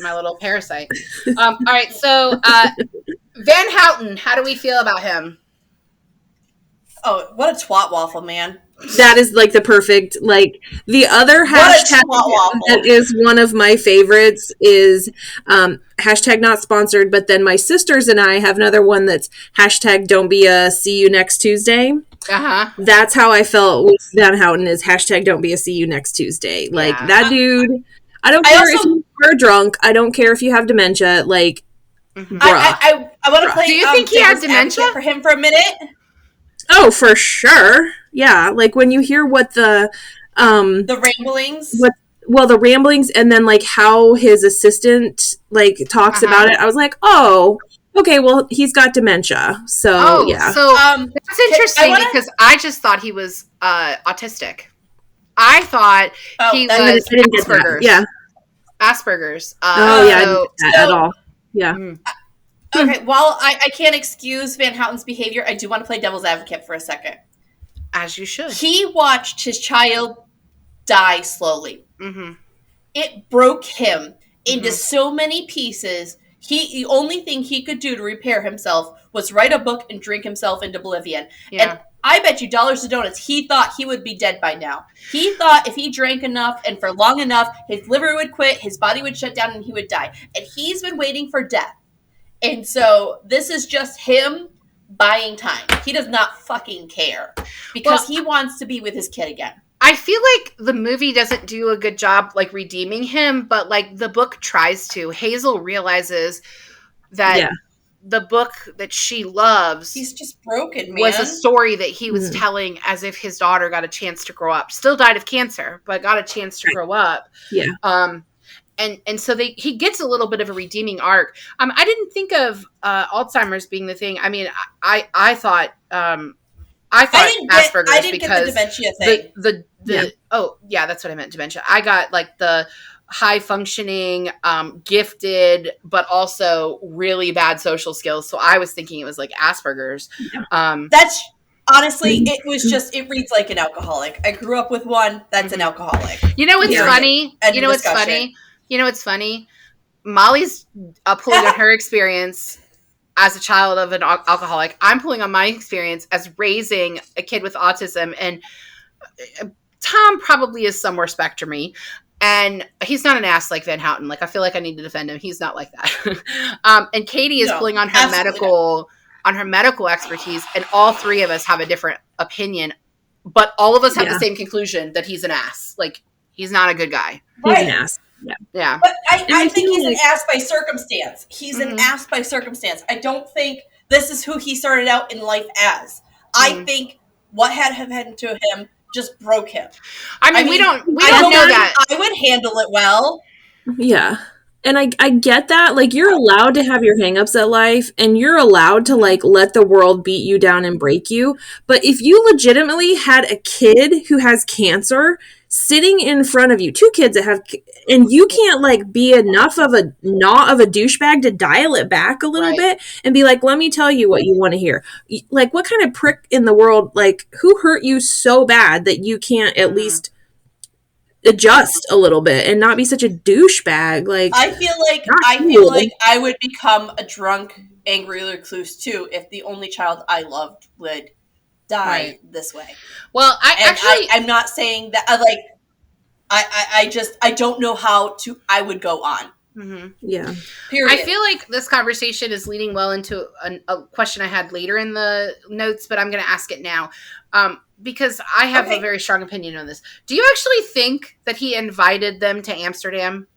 Speaker 2: my little parasite. All right, so Van Houten, how do we feel about him?
Speaker 1: Oh, what a twat waffle, man.
Speaker 3: That is like the perfect, like the other hashtag that is one of my favorites is hashtag not sponsored, but then my sisters and I have another one that's hashtag don't be a see you next Tuesday. That's how I felt with Van Houten is hashtag don't be a see you next Tuesday. Like that dude, I don't care if you are drunk. I don't care if you have dementia. Like,
Speaker 1: I want to play.
Speaker 2: Do you think he has dementia
Speaker 1: for him for a minute?
Speaker 3: Oh, for sure. Yeah, like when you hear what the
Speaker 1: ramblings,
Speaker 3: the ramblings, and then like how his assistant like talks about it, I was like, oh, okay, well he's got dementia. So yeah.
Speaker 2: So that's interesting because I just thought he was autistic. I thought he was Asperger's.
Speaker 3: Yeah,
Speaker 2: Asperger's.
Speaker 3: I didn't get that at all. Yeah.
Speaker 1: Okay, while I can't excuse Van Houten's behavior, I do want to play devil's advocate for a second.
Speaker 2: As you should.
Speaker 1: He watched his child die slowly. Mm-hmm. It broke him into so many pieces. The only thing he could do to repair himself was write a book and drink himself into oblivion. Yeah. And I bet you dollars to donuts, he thought he would be dead by now. He thought if he drank enough and for long enough, his liver would quit, his body would shut down, and he would die. And he's been waiting for death. And so this is just him buying time. He does not fucking care because he wants to be with his kid again.
Speaker 2: I feel like the movie doesn't do a good job like redeeming him, but like the book tries to. Hazel realizes that the book that she loves,
Speaker 1: he's just broken, man,
Speaker 2: was a story that he was telling as if his daughter got a chance to grow up. Still died of cancer, but got a chance to grow up.
Speaker 3: Yeah.
Speaker 2: And so he gets a little bit of a redeeming arc. I didn't think of Alzheimer's being the thing. I mean, I thought Asperger's
Speaker 1: I didn't get the dementia thing.
Speaker 2: Oh yeah, that's what I meant, dementia. I got like the high functioning, gifted, but also really bad social skills. So I was thinking it was like Asperger's.
Speaker 1: That's honestly, it was just, it reads like an alcoholic. I grew up with one. That's an alcoholic.
Speaker 2: You know what's funny? You know what's funny? You know what's funny? Molly's pulling on her experience as a child of an alcoholic. I'm pulling on my experience as raising a kid with autism, and Tom probably is somewhere spectrumy, and he's not an ass like Van Houten. Like, I feel like I need to defend him. He's not like that. And Katie is pulling on her medical expertise, and all three of us have a different opinion, but all of us have the same conclusion that he's an ass. Like, he's not a good guy.
Speaker 3: He's an ass.
Speaker 2: Yeah.
Speaker 1: But I think he's an ass by circumstance. He's an ass by circumstance. I don't think this is who he started out in life as. I think what had happened to him just broke him.
Speaker 2: I mean, we don't know that.
Speaker 1: I would handle it well.
Speaker 3: Yeah. And I get that. Like, you're allowed to have your hangups at life, and you're allowed to, like, let the world beat you down and break you. But if you legitimately had a kid who has cancer sitting in front of you, two kids that have, and you can't, like, be enough of a douchebag to dial it back a little bit and be like, let me tell you what you want to hear. Like, what kind of prick in the world, like, who hurt you so bad that you can't at least adjust a little bit and not be such a douchebag? Like, I feel
Speaker 1: like I would become a drunk, angry recluse too if the only child I loved would die this way.
Speaker 2: Well, I'm
Speaker 1: not saying that. I don't know how I would go on.
Speaker 3: Yeah.
Speaker 1: Period.
Speaker 2: I feel like this conversation is leading well into a question I had later in the notes, but I'm going to ask it now. Because I have a very strong opinion on this. Do you actually think that he invited them to Amsterdam?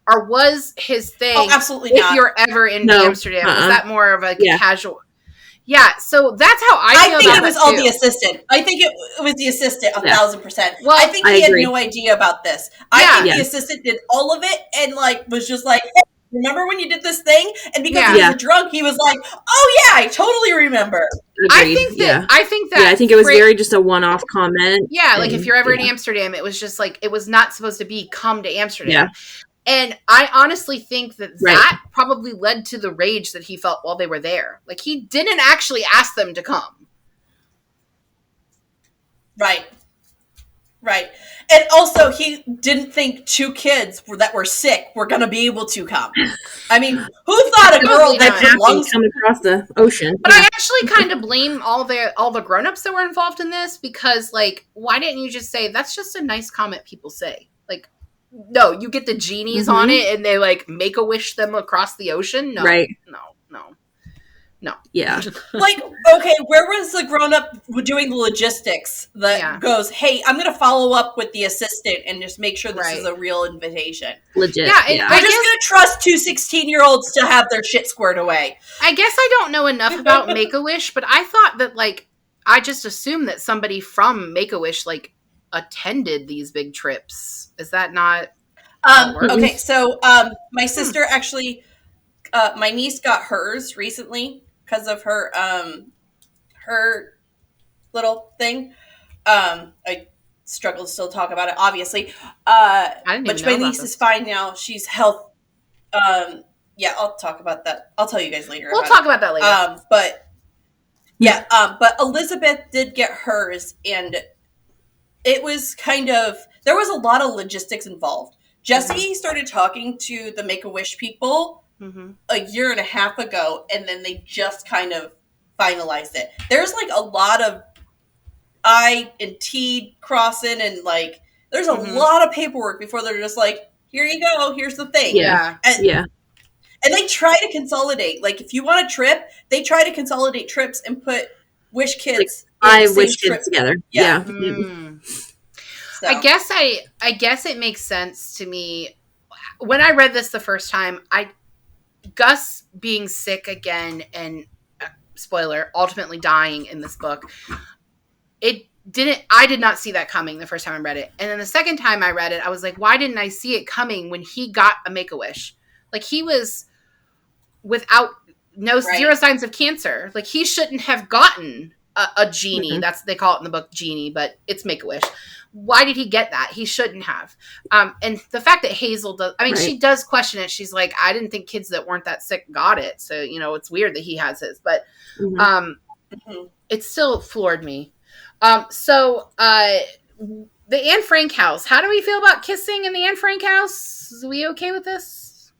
Speaker 2: Or was his thing,
Speaker 1: absolutely
Speaker 2: if
Speaker 1: not.
Speaker 2: You're ever in Amsterdam, was that more of a casual? Yeah, so that's how I feel.
Speaker 1: I think it was all the assistant. I think it was the assistant 1,000%. Well, I think he had no idea about this. I think the assistant did all of it and, like, was just like, hey, remember when you did this thing? And because he was drunk, he was like, oh yeah, I totally remember.
Speaker 3: Agreed. I think it was very just a one-off comment.
Speaker 2: Yeah, like, if you're ever in Amsterdam, it was just like, it was not supposed to be come to Amsterdam. Yeah. And I honestly think that probably led to the rage that he felt while they were there. Like, he didn't actually ask them to come.
Speaker 1: Right. And also, he didn't think two kids that were sick were going to be able to come. I mean, who thought a girl that had lungs
Speaker 3: come across the ocean?
Speaker 2: But I actually kind of blame all the grown-ups that were involved in this, because, like, why didn't you just say, that's just a nice comment people say? Like, no, you get the genies on it and they, like, make-a-wish them across the ocean? No.
Speaker 3: Right.
Speaker 2: No.
Speaker 3: Yeah.
Speaker 1: Like, okay, where was the grown-up doing the logistics that goes, hey, I'm going to follow up with the assistant and just make sure this is a real invitation?
Speaker 3: Legit.
Speaker 1: Yeah, and we're just going to trust two 16-year-olds to have their shit squared away.
Speaker 2: I guess I don't know enough about Make-A-Wish, but I thought that, like, I just assumed that somebody from Make-A-Wish, like, attended these big trips. Is that not?
Speaker 1: Okay, so my sister actually, my niece got hers recently because of her little thing. I struggle to still talk about it, obviously. But my niece is fine now. She's health. Yeah, I'll talk about that. I'll tell you guys later.
Speaker 2: We'll talk about that later.
Speaker 1: But Elizabeth did get hers, and it was kind of, there was a lot of logistics involved. Jesse started talking to the Make-A-Wish people a year and a half ago, and then they just kind of finalized it. There's, like, a lot of I and T crossing, and, like, there's a lot of paperwork before they're just like, here you go, here's the thing. And they try to consolidate. Like, if you want a trip, they try to consolidate trips and put Wish kids,
Speaker 3: like, Wish kids together. Yeah.
Speaker 1: So.
Speaker 2: I guess it makes sense to me. When I read this the first time, Gus being sick again and spoiler, ultimately dying in this book, I did not see that coming the first time I read it. And then the second time I read it, I was like, why didn't I see it coming when he got a Make-A-Wish? Like, he was without zero signs of cancer. Like, he shouldn't have gotten a genie. They call it in the book genie, but it's Make-A-Wish. why did he get that? He shouldn't have. And the fact that Hazel does, I mean, she does question it. She's like, I didn't think kids that weren't that sick got it. So, you know, it's weird that he has his, but it still floored me. So the Anne Frank house, how do we feel about kissing in the Anne Frank house? Is we okay with this?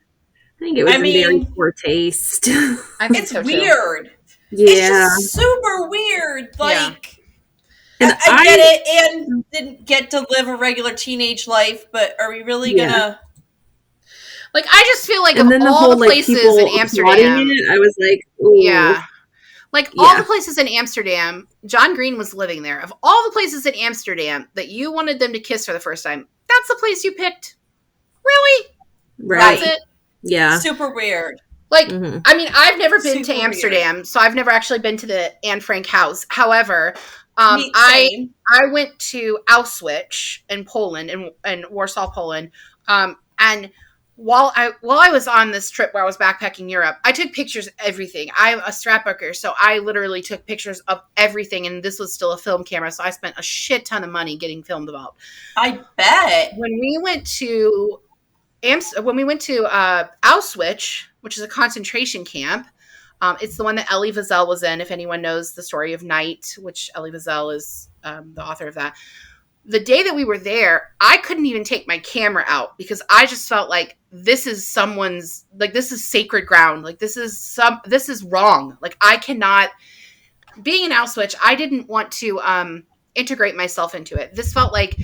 Speaker 3: I think it was in very poor taste.
Speaker 1: I think it's so weird.
Speaker 3: Yeah.
Speaker 1: It's just super weird. Like, I get it. Anne didn't get to live a regular teenage life, but are we really gonna?
Speaker 2: Like, I just feel like of all the places in Amsterdam,
Speaker 3: I was like, ooh.
Speaker 2: Yeah. Like, all the places in Amsterdam, John Green was living there. Of all the places in Amsterdam that you wanted them to kiss for the first time, that's the place you picked? Really?
Speaker 3: Right.
Speaker 2: That's it?
Speaker 3: Yeah.
Speaker 1: Super weird.
Speaker 2: Like, I mean, I've never been to Amsterdam, so I've never actually been to the Anne Frank house. However, I went to Auschwitz in Poland, in Warsaw, Poland, and while I was on this trip where I was backpacking Europe, I took pictures of everything. I'm a scrapbooker, so I literally took pictures of everything, and this was still a film camera, so I spent a shit ton of money getting filmed about.
Speaker 1: I bet.
Speaker 2: When we went to Auschwitz, which is a concentration camp, it's the one that Elie Wiesel was in, if anyone knows the story of Night, which Elie Wiesel is the author of that. The day that we were there, I couldn't even take my camera out because I just felt like this is someone's, like, this is sacred ground. Like, this is wrong. Like, I cannot, being in Auschwitz, I didn't want to integrate myself into it. This felt like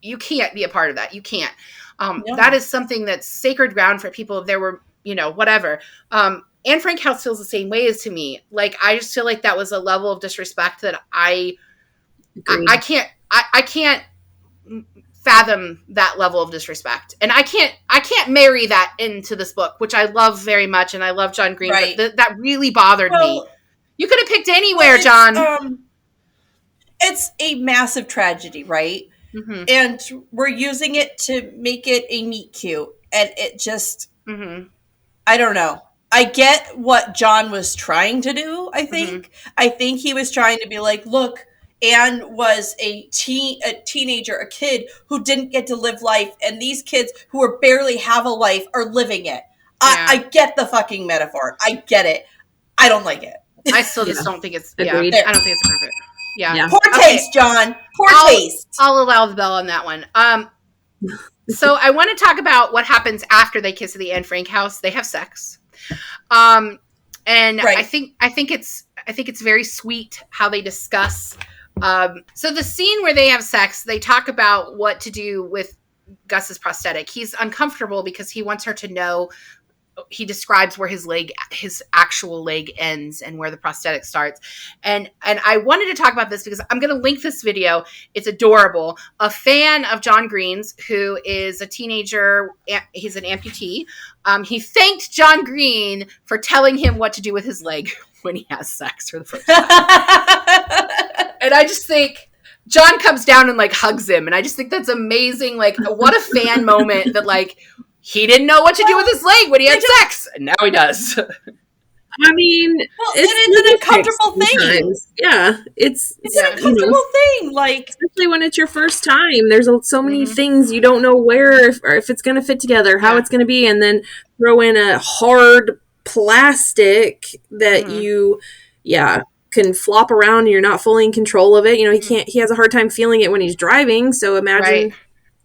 Speaker 2: you can't be a part of that. You can't. That is something that's sacred ground for people. There were, whatever. Anne Frank house feels the same way as to me. Like, I just feel like that was a level of disrespect that I can't fathom that level of disrespect. And I can't marry that into this book, which I love very much. And I love John Green, but that really bothered me. You could have picked anywhere, John.
Speaker 1: It's a massive tragedy, right? Mm-hmm. And we're using it to make it a meet cute. And it just, I don't know. I get what John was trying to do, I think. I think he was trying to be like, look, Anne was a teenager, a kid who didn't get to live life. And these kids who barely have a life are living it. I get the fucking metaphor. I get it. I don't like it.
Speaker 2: I still just don't think it's, I don't think it's perfect. Yeah.
Speaker 1: Poor taste, John. Poor taste.
Speaker 2: I'll allow the bell on that one. So I want to talk about what happens after they kiss at the Anne Frank house. They have sex. I think it's very sweet how they discuss. So the scene where they have sex, they talk about what to do with Gus's prosthetic. He's uncomfortable because he wants her to know. He describes where his actual leg ends and where the prosthetic starts. And I wanted to talk about this because I'm going to link this video. It's adorable. A fan of John Green's, who is a teenager, he's an amputee. He thanked John Green for telling him what to do with his leg when he has sex for the first time. And I just think John comes down and like hugs him. And I just think that's amazing. Like, what a fan moment that, like, he didn't know what to do with his leg when he had sex, and now he does.
Speaker 3: I mean,
Speaker 1: it's an uncomfortable thing.
Speaker 3: Yeah, it's
Speaker 1: an uncomfortable thing. Like,
Speaker 3: especially when it's your first time, there's so many things you don't know where or if it's going to fit together, how it's going to be, and then throw in a hard plastic that you can flop around and you're not fully in control of it. He has a hard time feeling it when he's driving. So imagine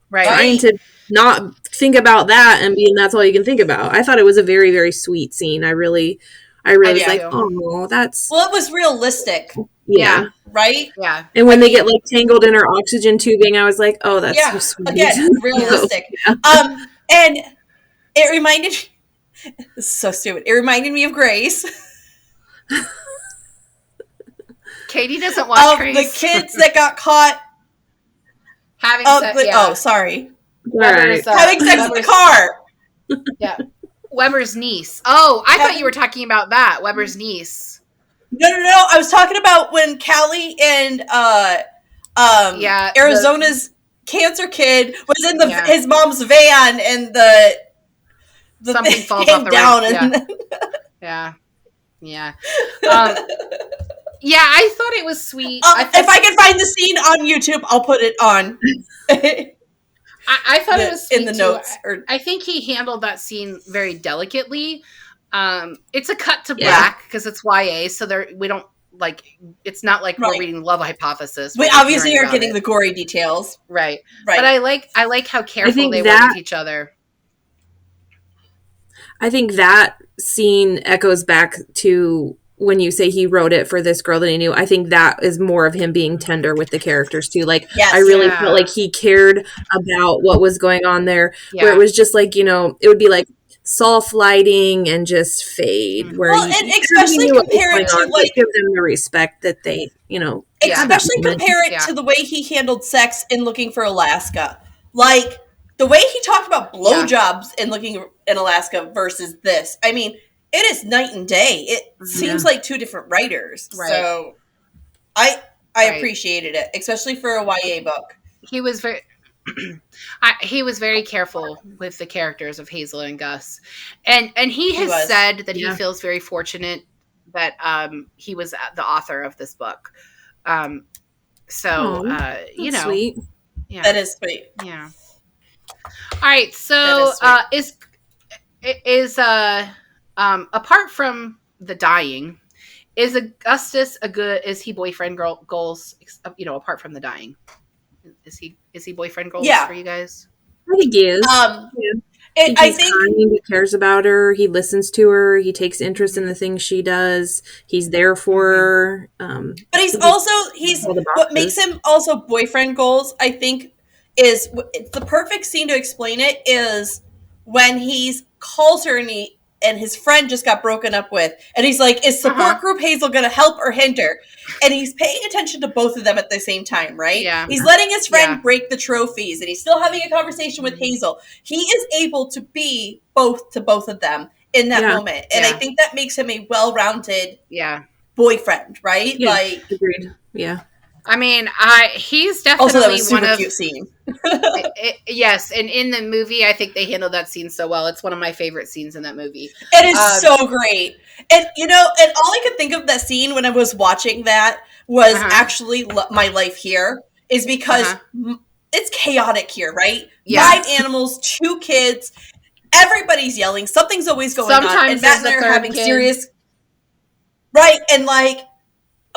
Speaker 3: trying to not think about that and that's all you can think about. I thought it was a very, very sweet scene. I really was like, oh, that's...
Speaker 1: Well, it was realistic.
Speaker 3: Yeah.
Speaker 1: Right?
Speaker 2: Yeah.
Speaker 3: And when they get like tangled in her oxygen tubing, I was like, oh, that's so sweet.
Speaker 1: Again, realistic. And it reminded me, this is so stupid. It reminded me of Grace.
Speaker 2: Katie doesn't watch Grace.
Speaker 1: The kids that got caught
Speaker 2: having sex.
Speaker 1: Oh, sorry.
Speaker 3: Right.
Speaker 1: Having sex in the car.
Speaker 2: Yeah. Weber's niece. Oh, I thought you were talking about that. Weber's niece.
Speaker 1: No. I was talking about when Callie and Arizona's cancer kid was in his mom's van and the
Speaker 2: something
Speaker 1: thing
Speaker 2: falls off the
Speaker 1: down.
Speaker 2: Yeah. Yeah, I thought it was sweet.
Speaker 1: If I can find the scene on YouTube, I'll put it on.
Speaker 2: I thought it was sweet
Speaker 1: in the
Speaker 2: too.
Speaker 1: notes.
Speaker 2: I think he handled that scene very delicately. It's a cut to black because it's YA, so we don't like. It's not like we're reading Love Hypothesis.
Speaker 1: We obviously aren't getting the gory details,
Speaker 2: right? But I like how careful they were with each other.
Speaker 3: I think that scene echoes back to when you say he wrote it for this girl that he knew. I think that is more of him being tender with the characters too. Like, I really felt like he cared about what was going on there, where it was just like, you know, it would be like soft lighting and just fade. Where
Speaker 1: and especially compare it to like
Speaker 3: give them the respect that they, you know,
Speaker 1: especially compare it to the way he handled sex in Looking for Alaska. Like the way he talked about blowjobs in Looking in Alaska versus this. I mean, it is night and day. It seems like two different writers. Right. So I appreciated it, especially for a YA book.
Speaker 2: He was very careful with the characters of Hazel and Gus. And he has said that he feels very fortunate that he was the author of this book. You know.
Speaker 3: Sweet.
Speaker 1: Yeah. That is sweet.
Speaker 2: Yeah. All right, so apart from the dying, is Augustus is he boyfriend goals? You know, apart from the dying, is he boyfriend goals for you guys?
Speaker 3: I think he is. I think he cares about her. He listens to her. He takes interest in the things she does. He's there for her.
Speaker 1: But he's what makes him also boyfriend goals, I think, is the perfect scene to explain it is when he calls her and his friend just got broken up with, and he's like, is support group Hazel going to help or hinder? And he's paying attention to both of them at the same time, right? Yeah. He's letting his friend break the trophies, and he's still having a conversation with Hazel. He is able to be both to both of them in that moment. And I think that makes him a well-rounded boyfriend, right?
Speaker 3: Yeah, agreed. Yeah.
Speaker 2: I mean, he's definitely
Speaker 1: also that was super cute scene.
Speaker 2: Yes, and in the movie, I think they handled that scene so well. It's one of my favorite scenes in that movie.
Speaker 1: It is so great, and you know, and all I could think of that scene when I was watching that was actually My Life Here, is because it's chaotic here, right? Yeah. 5 animals, 2 kids, everybody's yelling. Something's always going on, and Matt and I are having serious, right, and like.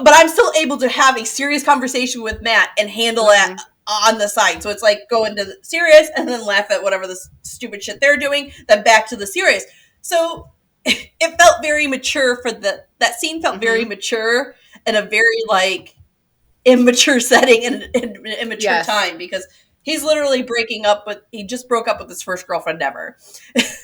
Speaker 1: But I'm still able to have a serious conversation with Matt and handle it on the side. So it's like go into the serious and then laugh at whatever the stupid shit they're doing, then back to the serious. So it felt very mature that scene felt very mature and a very like immature setting and an immature time, because he's literally he just broke up with his first girlfriend ever.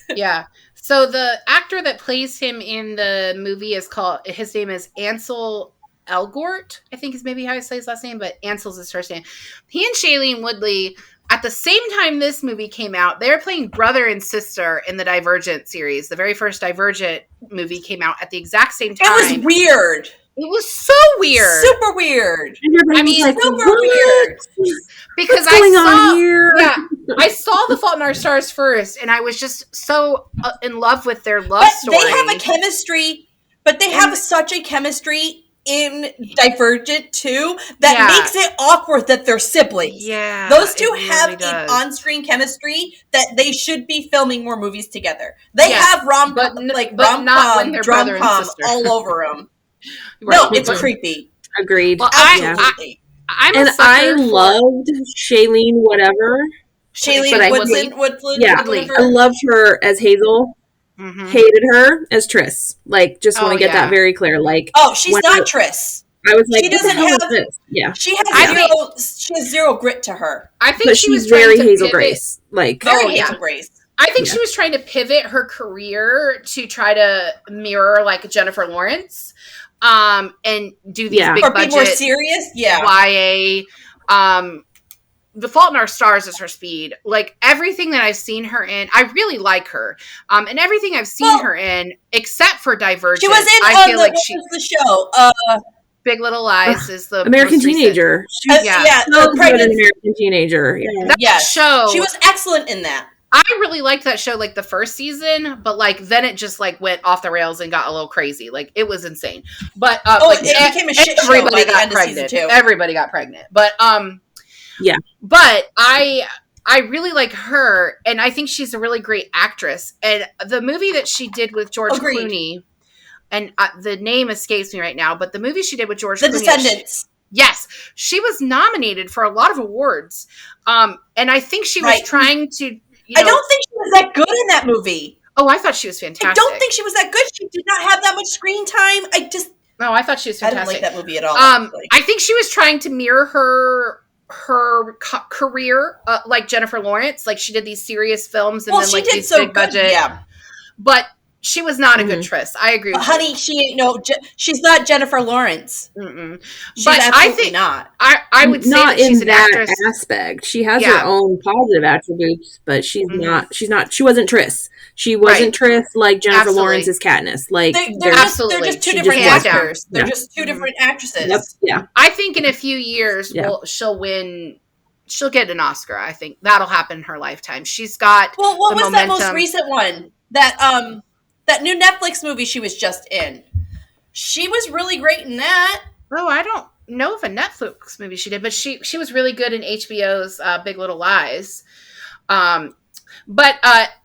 Speaker 2: Yeah. So the actor that plays him in the movie his name is Ansel Elgort, I think is maybe how I say his last name, but Ansel's his first name. He and Shailene Woodley, at the same time this movie came out, they were playing brother and sister in the Divergent series. The very first Divergent movie came out at the exact same time.
Speaker 1: It was weird.
Speaker 2: It was so weird.
Speaker 1: Super weird.
Speaker 2: I mean,
Speaker 1: like, super weird.
Speaker 2: Because I saw The Fault in Our Stars first, and I was just so in love with their love story.
Speaker 1: They have a chemistry, but they have such a chemistry in Divergent too that makes it awkward that they're siblings.
Speaker 2: Yeah,
Speaker 1: those two have an on-screen chemistry that they should be filming more movies together. They have rom-com all over them. Right. No, it's creepy.
Speaker 3: Agreed.
Speaker 2: Well,
Speaker 1: absolutely.
Speaker 3: I loved Shailene
Speaker 1: Woodley.
Speaker 3: Yeah, I loved her as Hazel. Mm-hmm. Hated her as Triss. Like, just want to get that very clear. Like,
Speaker 1: she's not Triss.
Speaker 3: I was like,
Speaker 1: she doesn't have this.
Speaker 3: Yeah,
Speaker 1: she has zero grit to her.
Speaker 2: I think she was
Speaker 3: very Hazel Grace. Like,
Speaker 1: Hazel Grace.
Speaker 2: I think she was trying to pivot her career to try to mirror like Jennifer Lawrence, and do these big budget,
Speaker 1: be more serious,
Speaker 2: YA. The Fault in Our Stars is her speed. Like, everything that I've seen her in, I really like her. And everything I've seen her in, except for Divergent,
Speaker 1: she was in the show.
Speaker 2: Big Little Lies is the
Speaker 3: American Teenager.
Speaker 1: The
Speaker 3: pregnant American Teenager.
Speaker 2: That show.
Speaker 1: She was excellent in that.
Speaker 2: I really liked that show, like the first season, but like then it just like went off the rails and got a little crazy. Like it was insane. But
Speaker 1: it became a shit show by the end of season 2.
Speaker 2: Everybody got pregnant. But
Speaker 3: yeah.
Speaker 2: But I really like her, and I think she's a really great actress. And the movie that she did with George Clooney, and the name escapes me right now, but the movie she did with George Clooney, The Descendants. Yes, she was nominated for a lot of awards. And I think she was trying to.
Speaker 1: I don't think she was that good in that movie.
Speaker 2: Oh, I thought she was fantastic.
Speaker 1: I don't think she was that good. She did not have that much screen time.
Speaker 2: No, I thought she was fantastic.
Speaker 1: I didn't like that movie at all.
Speaker 2: I think she was trying to mirror her career, like Jennifer Lawrence. Like she did these serious films and then like these big budget. Yeah. But she was not a good Tris. I agree with
Speaker 1: honey,
Speaker 2: you.
Speaker 1: She ain't she's not Jennifer Lawrence. She's
Speaker 2: but
Speaker 1: absolutely
Speaker 2: I think
Speaker 1: not.
Speaker 2: I would say
Speaker 3: not
Speaker 2: that she's
Speaker 3: in
Speaker 2: an
Speaker 3: that
Speaker 2: actress.
Speaker 3: aspect. She has her own positive attributes, but she wasn't Tris. She wasn't Tris like Jennifer Lawrence is Katniss. Like
Speaker 1: they're just two different actors. They're just two different actresses.
Speaker 3: Yep. Yeah.
Speaker 2: I think in a few years she'll win. She'll get an Oscar. I think that'll happen in her lifetime. She's got
Speaker 1: what was momentum. That most recent one? That new Netflix movie she was just in. She was really great in that.
Speaker 2: Oh, I don't know if a Netflix movie she did, but she was really good in HBO's Big Little Lies.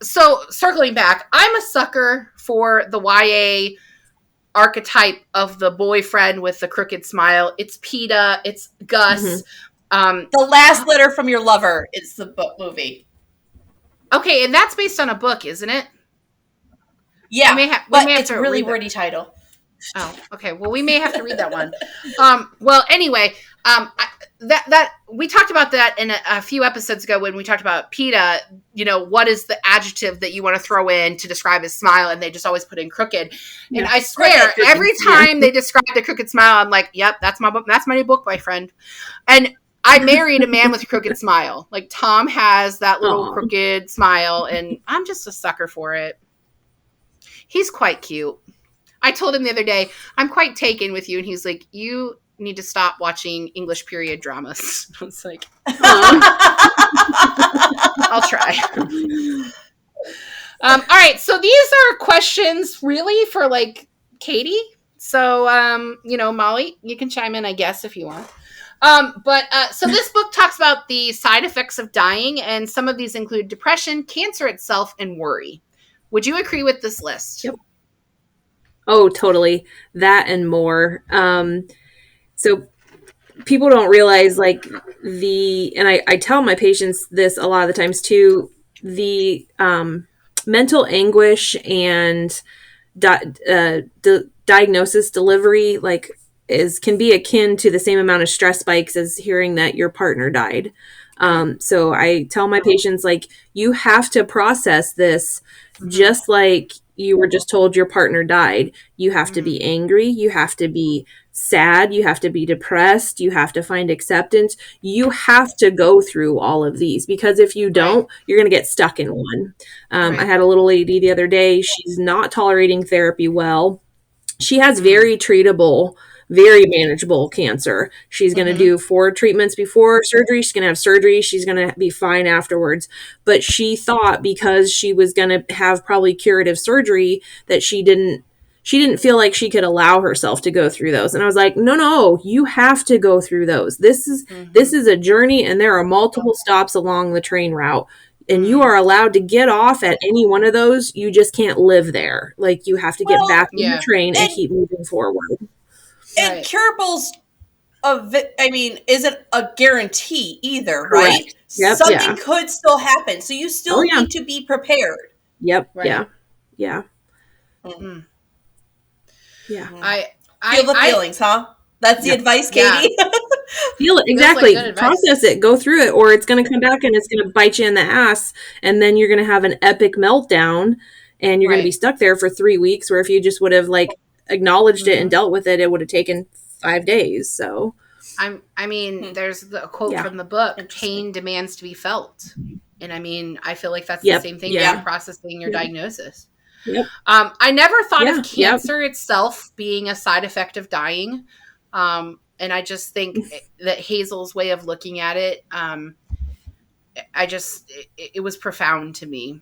Speaker 2: So circling back, I'm a sucker for the YA archetype of the boyfriend with the crooked smile. It's PETA. It's Gus.
Speaker 1: The Last Letter from Your Lover is the book movie.
Speaker 2: Okay, and that's based on a book, isn't it?
Speaker 1: Yeah, but it's a really wordy title.
Speaker 2: Oh, okay. Well, we may have to read that one. Well, anyway, that we talked about that in a few episodes ago when we talked about PETA. You know, what is the adjective that you want to throw in to describe his smile? And they just always put in crooked. And I swear, every time they describe the crooked smile, I'm like, "Yep, that's my book. That's my new book, my friend." And I married a man with a crooked smile. Like Tom has that little crooked smile, and I'm just a sucker for it. He's quite cute. I told him the other day, I'm quite taken with you. And he's like, you need to stop watching English period dramas. I was like, I'll try. All right. So these are questions really for like Katie. So, Molly, you can chime in, I guess, if you want. So this book talks about the side effects of dying. And some of these include depression, cancer itself, and worry. Would you agree with this list?
Speaker 3: Yep. Oh, totally. That and more. So people don't realize and I tell my patients this a lot of the times too, the mental anguish and diagnosis delivery can be akin to the same amount of stress spikes as hearing that your partner died. So I tell my patients, you have to process this just like you were just told your partner died. You have to be angry. You have to be sad. You have to be depressed. You have to find acceptance. You have to go through all of these, because if you don't, you're going to get stuck in one. I had a little lady the other day. She's not tolerating therapy well. She has very treatable, very manageable cancer. She's going to do 4 treatments before surgery. She's going to have surgery. She's going to be fine afterwards. But she thought because she was going to have probably curative surgery that she didn't feel like she could allow herself to go through those. And I was like, no, you have to go through those. This is a journey, and there are multiple stops along the train route. And you are allowed to get off at any one of those. You just can't live there. You have to get back in the train and keep moving forward.
Speaker 1: And curables, isn't a guarantee either, right?
Speaker 3: Yep,
Speaker 1: something could still happen. So you still need to be prepared.
Speaker 3: Yep.
Speaker 1: Right.
Speaker 3: Yeah.
Speaker 1: Mm-hmm.
Speaker 3: Yeah.
Speaker 1: Feel the feelings, huh? That's the advice, Katie.
Speaker 3: Yeah. Feel it. Exactly. Process it. Go through it, or it's going to come back and it's going to bite you in the ass. And then you're going to have an epic meltdown and you're going to be stuck there for 3 weeks, where if you just would have acknowledged it and dealt with it, it would have taken 5 days. So
Speaker 2: there's a quote from the book, pain demands to be felt. And I feel like that's the same thing as processing your diagnosis.
Speaker 3: Yep.
Speaker 2: I never thought of cancer itself being a side effect of dying. And I just think that Hazel's way of looking at it, it was profound to me.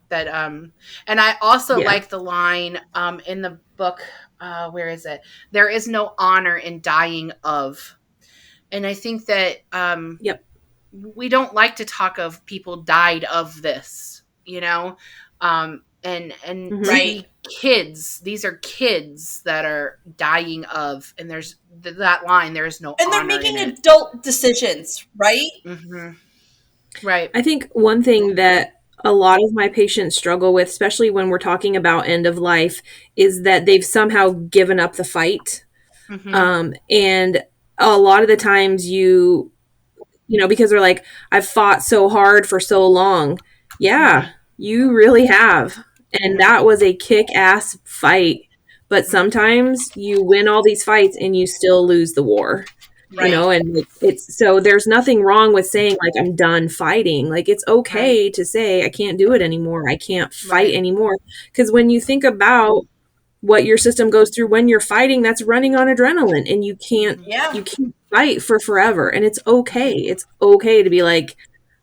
Speaker 2: That and I also like the line in the book, where is it? There is no honor in dying of. And I think that we don't like to talk of people died of this, and
Speaker 1: right.
Speaker 2: these are kids that are dying of, and there's that line, there is no
Speaker 1: and they're
Speaker 2: honor
Speaker 1: making
Speaker 2: in
Speaker 1: adult decisions, right?
Speaker 2: Right.
Speaker 3: I think one thing that a lot of my patients struggle with, especially when we're talking about end of life, is that they've somehow given up the fight. And a lot of the times because they're like, I've fought so hard for so long. Yeah, you really have. And that was a kick-ass fight. But sometimes you win all these fights and you still lose the war. Right. And it's so there's nothing wrong with saying like, I'm done fighting. Like, it's okay to say I can't do it anymore. I can't fight anymore. Because when you think about what your system goes through when you're fighting, that's running on adrenaline, and you can't fight for forever. And it's okay. It's okay to be like,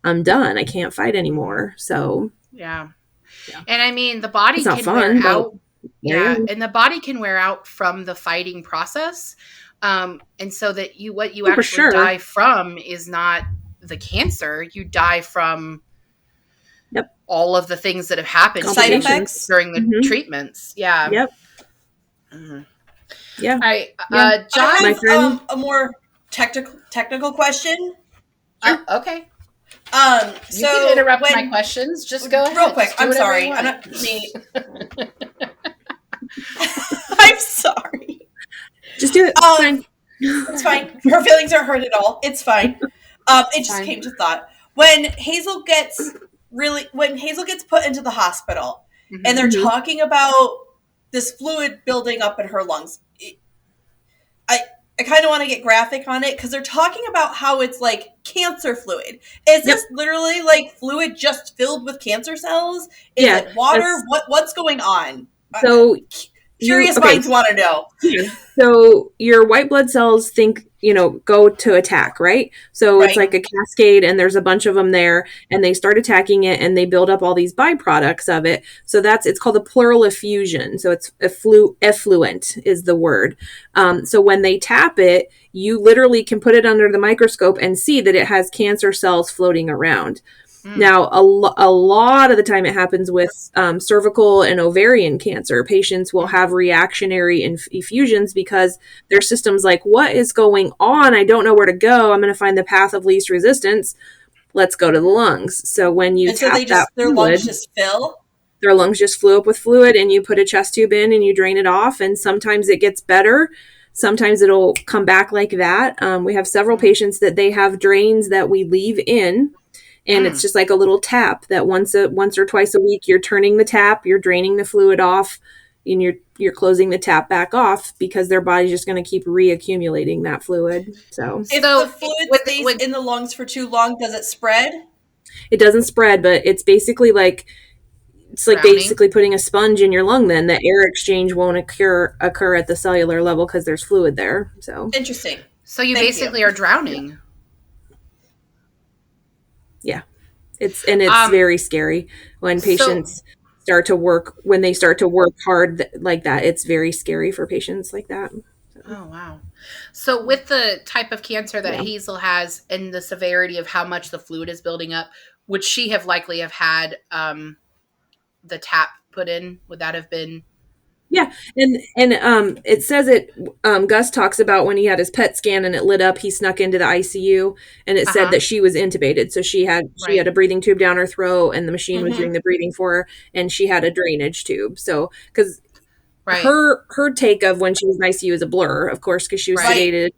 Speaker 3: I'm done. I can't fight anymore. So
Speaker 2: yeah. And I mean, the body can wear out. And the body can wear out from the fighting process. And so that what you actually die from is not the cancer. You die from all of the things that have happened
Speaker 1: side effects
Speaker 2: during the treatments. Yeah.
Speaker 3: Yep.
Speaker 2: Yeah. All right. John,
Speaker 1: I have a more technical question.
Speaker 2: Sure. Okay. You
Speaker 1: so
Speaker 2: can interrupt my questions. Just go ahead.
Speaker 1: Real quick. I'm sorry. I'm not me. I'm sorry.
Speaker 3: Just do it.
Speaker 1: It's fine. Her feelings aren't hurt at all. It's fine. It just came to thought. When Hazel gets put into the hospital and they're talking about this fluid building up in her lungs, I kind of want to get graphic on it because they're talking about how it's like cancer fluid. Is this literally like fluid just filled with cancer cells? Is it water? What's going on?
Speaker 3: So
Speaker 1: curious minds want to know.
Speaker 3: Yeah. So your white blood cells go to attack, right? So it's like a cascade and there's a bunch of them there and they start attacking it and they build up all these byproducts of it. So it's called a pleural effusion. So it's effluent is the word. So when they tap it, you literally can put it under the microscope and see that it has cancer cells floating around. Now, a lot of the time it happens with cervical and ovarian cancer. Patients will have reactionary effusions because their system's like, what is going on? I don't know where to go. I'm going to find the path of least resistance. Let's go to the lungs. So when you tap
Speaker 1: their lungs just fill?
Speaker 3: Their lungs just fill up with fluid and you put a chest tube in and you drain it off. And sometimes it gets better. Sometimes it'll come back like that. We have several patients that they have drains that we leave in. And it's just like a little tap that once or twice a week, you're turning the tap, you're draining the fluid off, and you're closing the tap back off because their body's just going to keep reaccumulating that fluid. So
Speaker 1: if the fluid stays in the lungs for too long, does it spread?
Speaker 3: It doesn't spread, but it's basically like basically putting a sponge in your lung. Then the air exchange won't occur at the cellular level because there's fluid there. So
Speaker 1: interesting.
Speaker 2: So you basically are drowning.
Speaker 3: Yeah. It's very scary when patients start to work hard like that. It's very scary for patients like that. So.
Speaker 2: Oh, wow. So with the type of cancer that Hazel has and the severity of how much the fluid is building up, would she have likely had the tap put in? Would that have been?
Speaker 3: Yeah. And it says it, Gus talks about when he had his PET scan and it lit up, he snuck into the ICU and it said that she was intubated. So she had a breathing tube down her throat and the machine was doing the breathing for her and she had a drainage tube. So, cause her take of when she was in ICU is a blur, of course, cause she was sedated,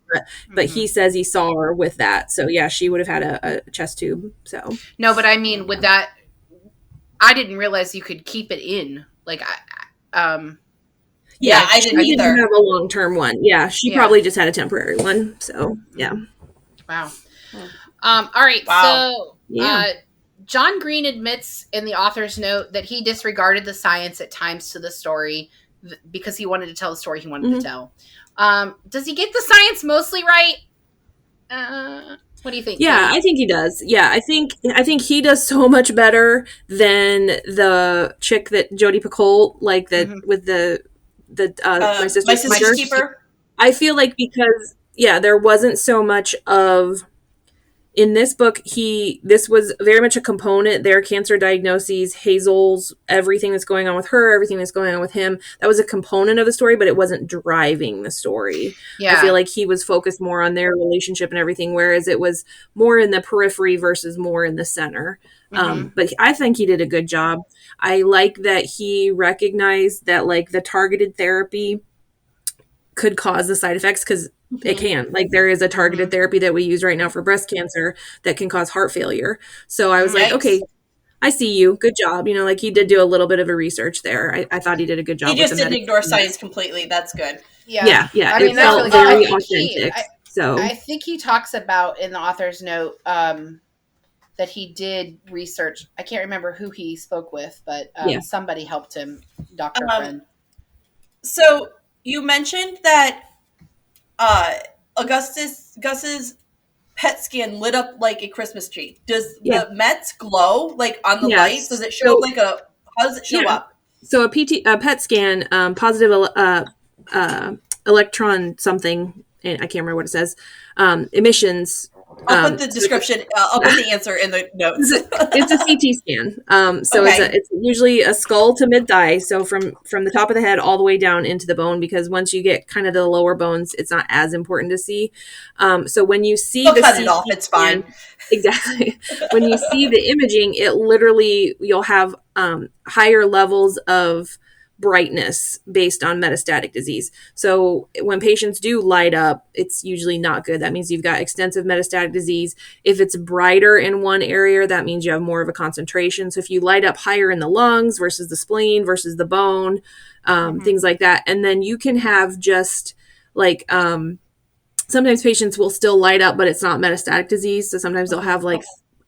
Speaker 3: but he says he saw her with that. So yeah, she would have had a chest tube. So
Speaker 2: no, but I mean, with that, I didn't realize you could keep it in. Like,
Speaker 1: yeah, I didn't either.
Speaker 3: Didn't have a long-term one. Yeah, she probably just had a temporary one. So, yeah.
Speaker 2: Wow. All right. Wow. So, John Green admits in the author's note that he disregarded the science at times to the story because he wanted to tell the story he wanted to tell. Does he get the science mostly right? What do you think?
Speaker 3: Yeah, I think he does. Yeah, I think he does so much better than the chick that Jodi Picoult, like that with the my sister's
Speaker 1: keeper.
Speaker 3: I feel like because there wasn't so much of in this book, this was very much a component, their cancer diagnoses, Hazel's, everything that's going on with her, everything that's going on with him. That was a component of the story, but it wasn't driving the story. Yeah. I feel like he was focused more on their relationship and everything, whereas it was more in the periphery versus more in the center. But I think he did a good job. I like that he recognized that like the targeted therapy could cause the side effects, because it can. Like, there is a targeted therapy that we use right now for breast cancer that can cause heart failure. So I was like, okay, I see you. Good job. You know, like, he did do a little bit of a research there. I thought he did a good job.
Speaker 1: He just didn't ignore science completely. That's good.
Speaker 3: Yeah. I mean,
Speaker 2: it felt very authentic. I think he talks about in the author's note that he did research. I can't remember who he spoke with, but somebody helped him, Dr. Friend.
Speaker 1: So you mentioned that Gus's PET scan lit up like a Christmas tree. Does the Mets glow like on the lights? Does it show how does it show up?
Speaker 3: So a PET scan, positive electron something, I can't remember what it says, emissions.
Speaker 1: I'll put the description. I'll put the answer in the notes.
Speaker 3: It's a CT scan. So it's usually a skull to mid thigh. So from the top of the head all the way down into the bone, because once you get kind of the lower bones, it's not as important to see. So when you see the
Speaker 1: cut it off, it's fine.
Speaker 3: Exactly. When you see the imaging, it literally, you'll have higher levels of brightness based on metastatic disease. So when patients do light up, it's usually not good. That means you've got extensive metastatic disease. If it's brighter in one area, that means you have more of a concentration. So if you light up higher in the lungs versus the spleen versus the bone, things like that. And then you can have just like, sometimes patients will still light up, but it's not metastatic disease. So sometimes they'll have like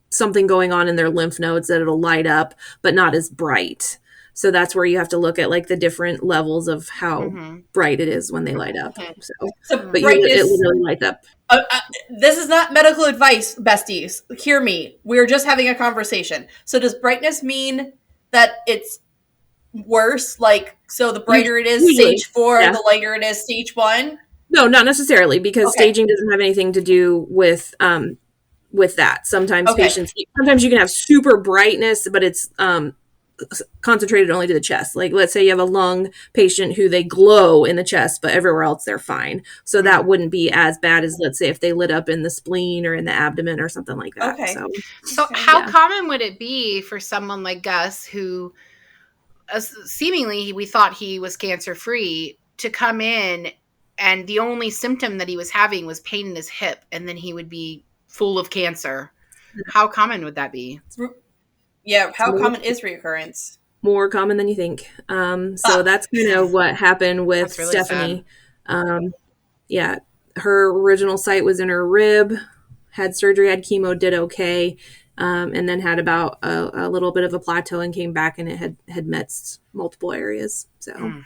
Speaker 3: something going on in their lymph nodes that it'll light up, but not as bright. So that's where you have to look at like the different levels of how bright it is when they light up. But
Speaker 1: brightness,
Speaker 3: it literally lights up.
Speaker 1: This is not medical advice, besties. Hear me. We're just having a conversation. So does brightness mean that it's worse? Like, so the brighter it is, stage 4, the lighter it is, stage 1?
Speaker 3: No, not necessarily, because staging doesn't have anything to do with that. Sometimes sometimes you can have super brightness, but it's concentrated only to the chest. Like, let's say you have a lung patient who they glow in the chest, but everywhere else they're fine. So that wouldn't be as bad as, let's say, if they lit up in the spleen or in the abdomen or something like that.
Speaker 2: So how common would it be for someone like Gus, who seemingly we thought he was cancer-free, to come in and the only symptom that he was having was pain in his hip, and then he would be full of cancer? How common would that be?
Speaker 1: Yeah, how common is recurrence?
Speaker 3: More common than you think. So that's kind of what happened with really Stephanie. Her original site was in her rib, had surgery, had chemo, did okay, and then had about a little bit of a plateau and came back, and it had mets multiple areas. So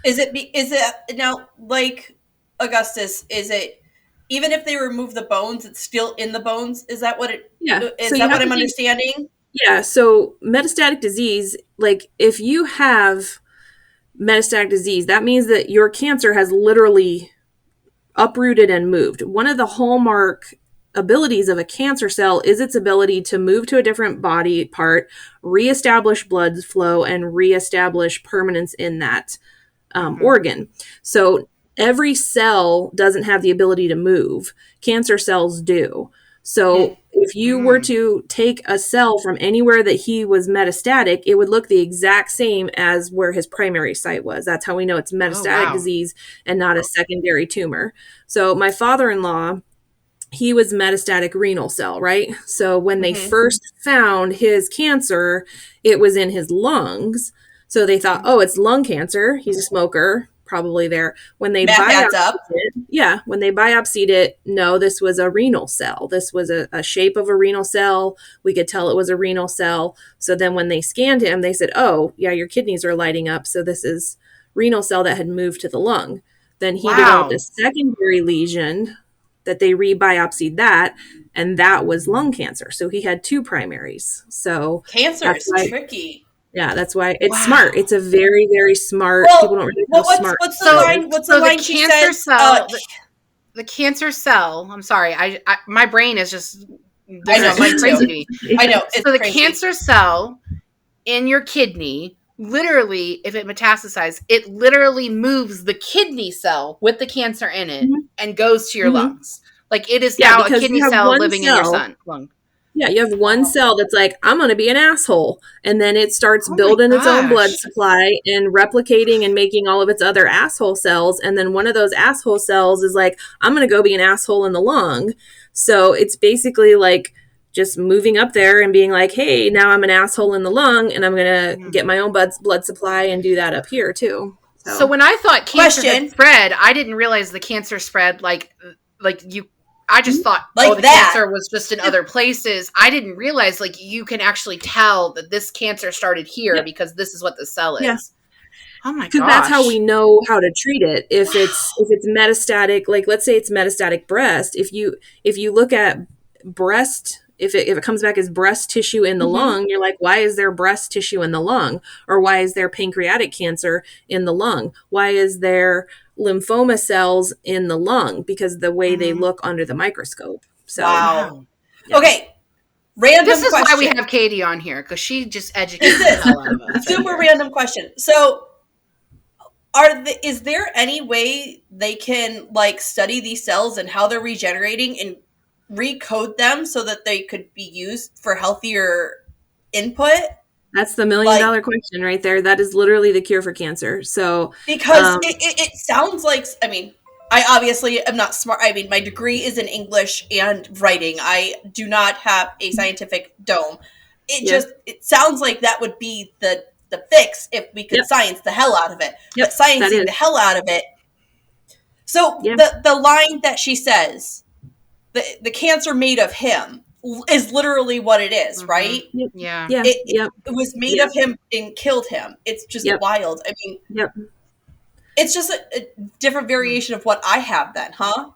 Speaker 1: is it now, like Augustus, is it even if they remove the bones, it's still in the bones? Is that what it is? That what I'm understanding?
Speaker 3: Yeah, so metastatic disease, like if you have metastatic disease, that means that your cancer has literally uprooted and moved. One of the hallmark abilities of a cancer cell is its ability to move to a different body part, reestablish blood flow, and reestablish permanence in that organ. So every cell doesn't have the ability to move. Cancer cells do. So if you were to take a cell from anywhere that he was metastatic, it would look the exact same as where his primary site was. That's how we know it's metastatic disease and not a secondary tumor. So my father-in-law, he was metastatic renal cell, right? So when they first found his cancer, it was in his lungs. So they thought, oh, it's lung cancer. He's a smoker. Probably there. When they biopsied it, no, this was a renal cell. This was a shape of a renal cell. We could tell it was a renal cell. So then when they scanned him, they said, oh, yeah, your kidneys are lighting up. So this is renal cell that had moved to the lung. Then he developed a secondary lesion that they rebiopsied that, and that was lung cancer. So he had 2 primaries. So
Speaker 1: cancer is tricky.
Speaker 3: Yeah, that's why it's smart. It's a very, very smart. People don't really know smart.
Speaker 1: What's the line? What's the line she says?
Speaker 2: The cancer cell. I'm sorry. I my brain is just.
Speaker 1: I know,
Speaker 2: like crazy to me.
Speaker 1: I know.
Speaker 2: So the cancer cell in your kidney, literally, if it metastasizes, it literally moves the kidney cell with the cancer in it and goes to your lungs. Like it is now a kidney cell living in your lung.
Speaker 3: Yeah, you have one cell that's like, I'm going to be an asshole. And then it starts building its own blood supply and replicating and making all of its other asshole cells. And then one of those asshole cells is like, I'm going to go be an asshole in the lung. So it's basically like just moving up there and being like, hey, now I'm an asshole in the lung and I'm going to get my own blood supply and do that up here too.
Speaker 2: So when I thought cancer had spread, I didn't realize the cancer spread like you. I just thought, the cancer was just in other places. I didn't realize, like, you can actually tell that this cancer started here because this is what the cell is. Yeah. Oh my gosh.
Speaker 3: Because that's how we know how to treat it. If it's metastatic, like let's say it's metastatic breast, if you look at breast, if it comes back as breast tissue in the lung, you're like, why is there breast tissue in the lung? Or why is there pancreatic cancer in the lung? Why is there lymphoma cells in the lung? Because the way they look under the microscope. So
Speaker 1: wow. Yeah. Okay. Random
Speaker 2: This is
Speaker 1: question.
Speaker 2: why we have Katie on here, because she just educates the hell out of us.
Speaker 1: Super random question. So is there any way they can like study these cells and how they're regenerating and recode them so that they could be used for healthier input?
Speaker 3: That's the $1 million question right there. That is literally the cure for cancer. So
Speaker 1: because it sounds like, I mean, I obviously am not smart. I mean, my degree is in English and writing. I do not have a scientific dome. It sounds like that would be the fix if we could science the hell out of it. But sciencing the hell out of it. So the line that she says, the cancer made of him, is literally what it is, right?
Speaker 2: Yeah.
Speaker 1: It was made of him and killed him. It's just wild. I mean, it's just a different variation of what I have then, huh?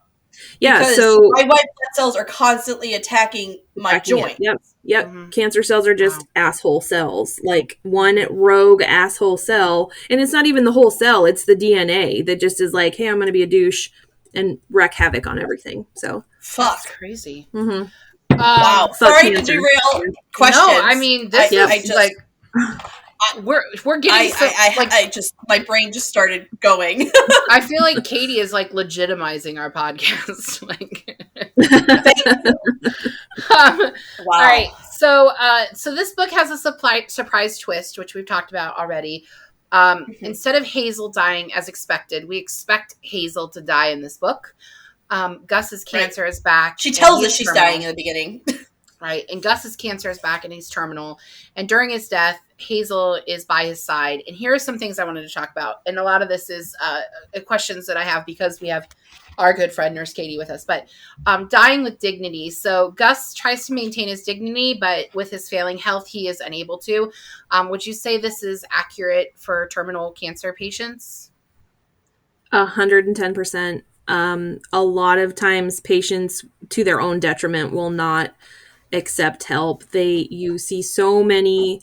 Speaker 3: Yeah,
Speaker 1: because
Speaker 3: so
Speaker 1: my white blood cells are constantly attacking my joint.
Speaker 3: Yep. Cancer cells are just asshole cells, like one rogue asshole cell. And it's not even the whole cell. It's the DNA that just is like, hey, I'm going to be a douche and wreak havoc on everything. So
Speaker 1: fuck.
Speaker 2: That's crazy.
Speaker 1: Wow. Sorry to derail questions.
Speaker 2: No, I mean, this is just, like, we're getting
Speaker 1: my brain just started going.
Speaker 2: I feel like Katie is like legitimizing our podcast.
Speaker 1: Wow.
Speaker 2: All right. So this book has a surprise twist, which we've talked about already. Instead of Hazel dying as expected, we expect Hazel to die in this book. Gus's cancer is back.
Speaker 1: She tells us she's dying in the beginning.
Speaker 2: Right. And Gus's cancer is back and he's terminal. And during his death, Hazel is by his side. And here are some things I wanted to talk about. And a lot of this is questions that I have because we have our good friend Nurse Katie with us. But dying with dignity. So Gus tries to maintain his dignity, but with his failing health, he is unable to. Would you say this is accurate for terminal cancer patients?
Speaker 3: 110%. A lot of times patients, to their own detriment, will not accept help. You see so many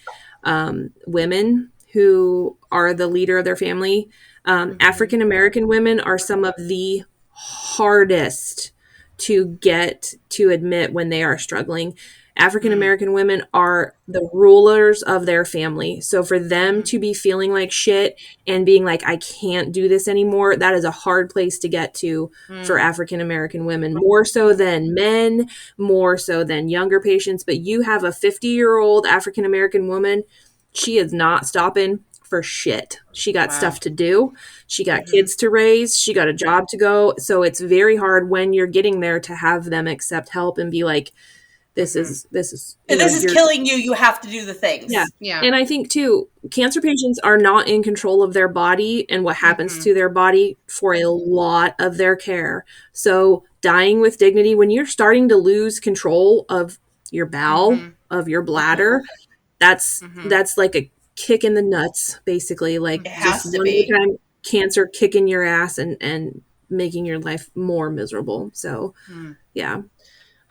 Speaker 3: women who are the leader of their family. African American women are some of the hardest to get to admit when they are struggling. African American women are the rulers of their family. So for them to be feeling like shit and being like, I can't do this anymore, that is a hard place to get to for African American women, more so than men, more so than younger patients. But you have a 50-year-old African American woman, she is not stopping for shit. She got stuff to do. She got kids to raise. She got a job to go. So it's very hard when you're getting there to have them accept help and be like, this is
Speaker 1: killing you. You have to do the things.
Speaker 3: Yeah. And I think too, cancer patients are not in control of their body and what happens to their body for a lot of their care. So dying with dignity, when you're starting to lose control of your bowel, of your bladder, that's like a kick in the nuts, basically. Like
Speaker 1: it has
Speaker 3: just
Speaker 1: to
Speaker 3: one
Speaker 1: be
Speaker 3: time cancer kicking your ass and making your life more miserable. So, yeah,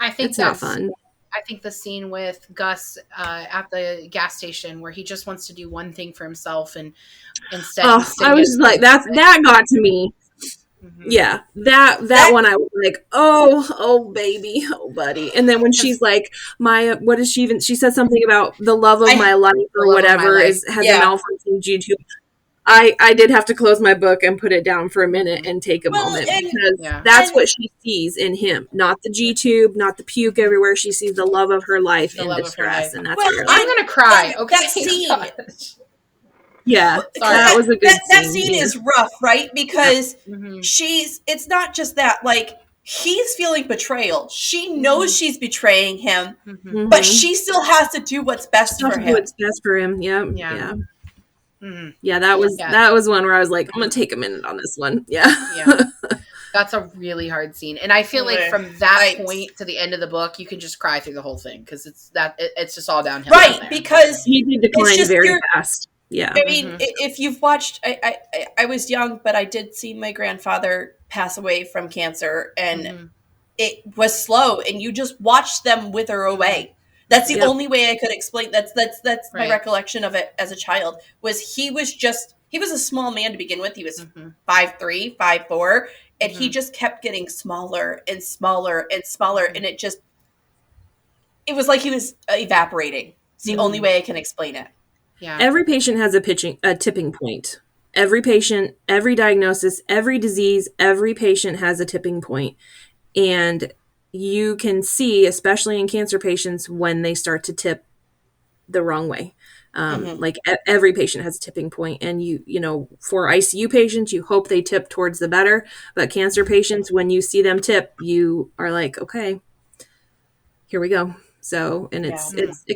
Speaker 2: I think
Speaker 3: it's not fun.
Speaker 2: I think the scene with Gus at the gas station where he just wants to do one thing for himself and instead he's
Speaker 3: I was just like, that got to me. Yeah, that one I was like, oh baby, oh buddy. And then when she's like, what is she even? She said something about the love of my life or whatever has a malfunction due to. I did have to close my book and put it down for a minute and take a moment because that's what she sees in him, not the G tube, not the puke everywhere. She sees the love of her life in distress, and that's
Speaker 2: I'm gonna cry. Okay,
Speaker 1: that scene.
Speaker 3: Yeah, that was a good scene.
Speaker 1: That scene is rough, right? Because it's not just that, like, he's feeling betrayal. She knows she's betraying him, but she still has to do what's best for him.
Speaker 3: What's best for him, yeah. Yeah, that was one where I was like, I'm gonna take a minute on this one. Yeah.
Speaker 2: That's a really hard scene, and I feel like from that point to the end of the book, you can just cry through the whole thing because it's just all downhill.
Speaker 1: Right, because
Speaker 3: he did decline very fast. Yeah,
Speaker 1: I mean, if you've watched, I was young, but I did see my grandfather pass away from cancer, and it was slow, and you just watched them wither away. That's the only way I could explain. That's my recollection of it as a child. He was a small man to begin with. He was 5'3", 5'4", and he just kept getting smaller and smaller and smaller, and it was like he was evaporating. It's the only way I can explain it.
Speaker 3: Yeah. Every patient has a tipping point. Every patient, every diagnosis, every disease, every patient has a tipping point. And you can see, especially in cancer patients, when they start to tip the wrong way. Like every patient has a tipping point. And you know, for ICU patients, you hope they tip towards the better. But cancer patients, when you see them tip, you are like, okay, here we go. So, and it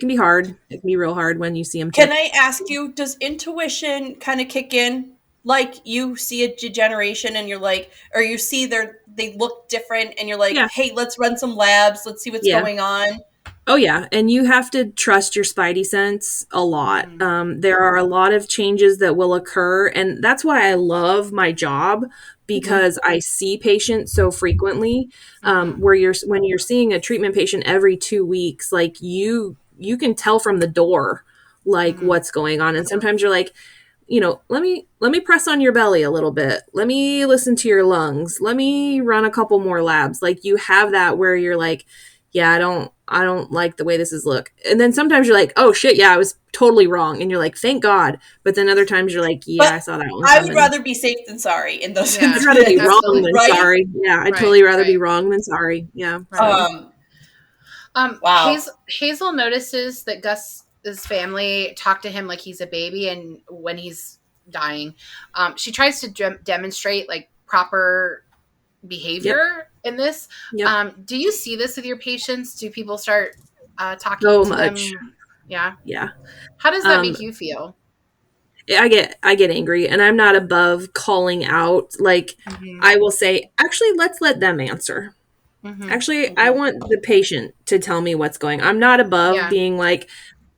Speaker 3: can be hard. It can be real hard when you see them tip.
Speaker 1: Can I ask you, does intuition kind of kick in? Like you see a degeneration and you're like, or you see they look different and you're like, hey, let's run some labs. Let's see what's going on.
Speaker 3: Oh yeah. And you have to trust your spidey sense a lot. There are a lot of changes that will occur. And that's why I love my job, because I see patients so frequently, when you're seeing a treatment patient every 2 weeks, like you can tell from the door, like what's going on. And sometimes you're like, you know, let me press on your belly a little bit. Let me listen to your lungs. Let me run a couple more labs. Like you have that where you're like, yeah, I don't like the way this is look. And then sometimes you're like, oh shit, yeah, I was totally wrong. And you're like, thank God. But then other times you're like, yeah, I saw that one.
Speaker 1: I would rather be safe than sorry in those
Speaker 3: instances. I'd rather be wrong than sorry. Yeah, I'd totally rather be wrong than sorry. Yeah.
Speaker 2: Wow. Hazel notices that Gus's family talk to him like he's a baby, and when he's dying, she tries to demonstrate like proper behavior in this. Do you see this with your patients? Do people start talking
Speaker 3: so
Speaker 2: to
Speaker 3: much
Speaker 2: them? Yeah.
Speaker 3: How
Speaker 2: does that make you feel?
Speaker 3: I get angry, and I'm not above calling out. Like I will say, actually, let's let them answer. Actually, I want the patient to tell me what's going on. I'm not above being like,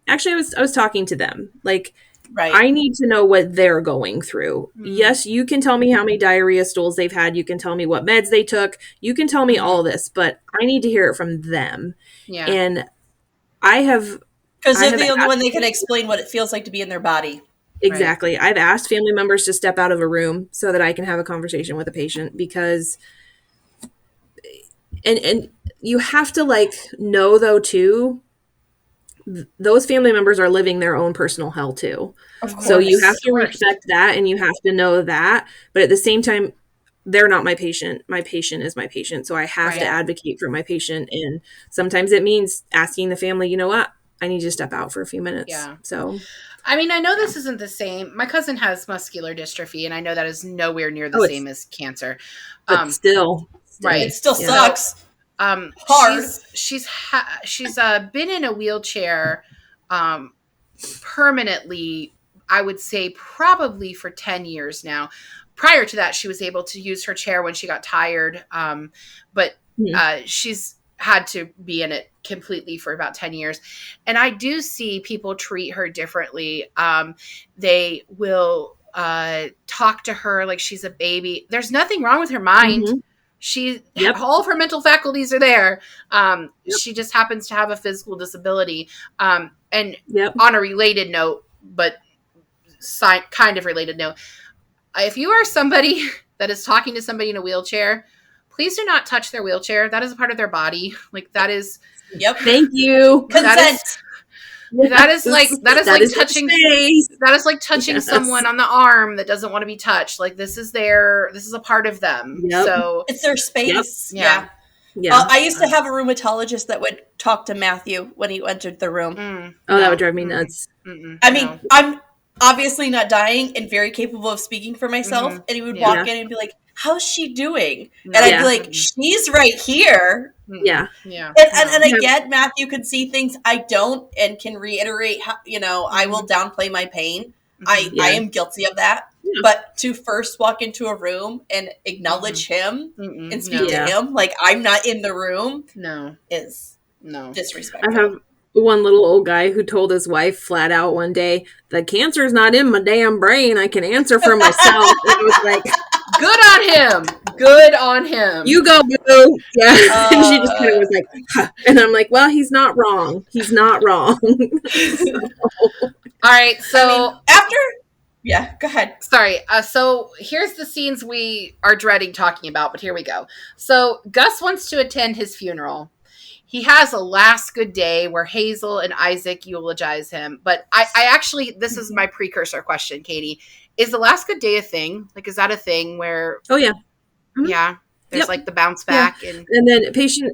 Speaker 3: actually, I was talking to them. Like, I need to know what they're going through. Yes, you can tell me how many diarrhea stools they've had. You can tell me what meds they took. You can tell me all this, but I need to hear it from them. Yeah. And
Speaker 1: because they're the only one that can explain what it feels like to be in their body.
Speaker 3: Exactly. I've asked family members to step out of a room so that I can have a conversation with a patient, because and you have to like know though too, those family members are living their own personal hell too. Of course, so you have to respect that, and you have to know that. But at the same time, they're not my patient. My patient is my patient. So I have to advocate for my patient. And sometimes it means asking the family, you know what? I need you to step out for a few minutes. Yeah. So,
Speaker 2: I mean, I know this isn't the same. My cousin has muscular dystrophy, and I know that is nowhere near the same as cancer.
Speaker 3: But still.
Speaker 1: It still sucks.
Speaker 2: Hard. She's been in a wheelchair permanently, I would say probably for 10 years now. Prior to that, she was able to use her chair when she got tired, but she's had to be in it completely for about 10 years. And I do see people treat her differently. They will talk to her like she's a baby. There's nothing wrong with her mind.
Speaker 3: Yep.
Speaker 2: All of her mental faculties are there.
Speaker 3: Yep.
Speaker 2: She just happens to have a physical disability. And
Speaker 3: Yep.
Speaker 2: on a related note, but kind of related note, if you are somebody that is talking to somebody in a wheelchair, please do not touch their wheelchair. That is a part of their body. Like that is.
Speaker 1: Yep.
Speaker 3: Thank you.
Speaker 1: Consent.
Speaker 2: That is like touching someone on the arm that doesn't want to be touched. Like this is a part of them.
Speaker 3: Yep.
Speaker 2: So
Speaker 1: it's their space.
Speaker 2: Yep.
Speaker 1: Yeah. I used to have a rheumatologist that would talk to Matthew when he entered the room.
Speaker 3: That would drive me nuts.
Speaker 1: I mean, I'm obviously not dying and very capable of speaking for myself. And he would walk in and be like, how's she doing? And I'd be like, she's right here.
Speaker 3: Yeah.
Speaker 2: Yeah.
Speaker 1: And I get Matthew can see things I don't and can reiterate how, I will downplay my pain. I am guilty of that. Yeah. But to first walk into a room and acknowledge him and speak to him like I'm not in the room is disrespectful.
Speaker 3: I have one little old guy who told his wife flat out one day, the cancer's not in my damn brain. I can answer for myself. And it was like,
Speaker 2: good on him.
Speaker 3: You go, boo. Yeah. And she just kind of was like, huh. And I'm like, well, he's not wrong. So.
Speaker 2: All right. So
Speaker 1: yeah, go ahead.
Speaker 2: Sorry. So here's the scenes we are dreading talking about, but here we go. So Gus wants to attend his funeral. He has a last good day where Hazel and Isaac eulogize him. But I actually, this is my precursor question, Katie. Is the last good day a thing? Like, is that a thing where...
Speaker 3: Oh, yeah. Mm-hmm.
Speaker 2: Yeah. There's like the bounce back.
Speaker 3: Yeah. And then patient...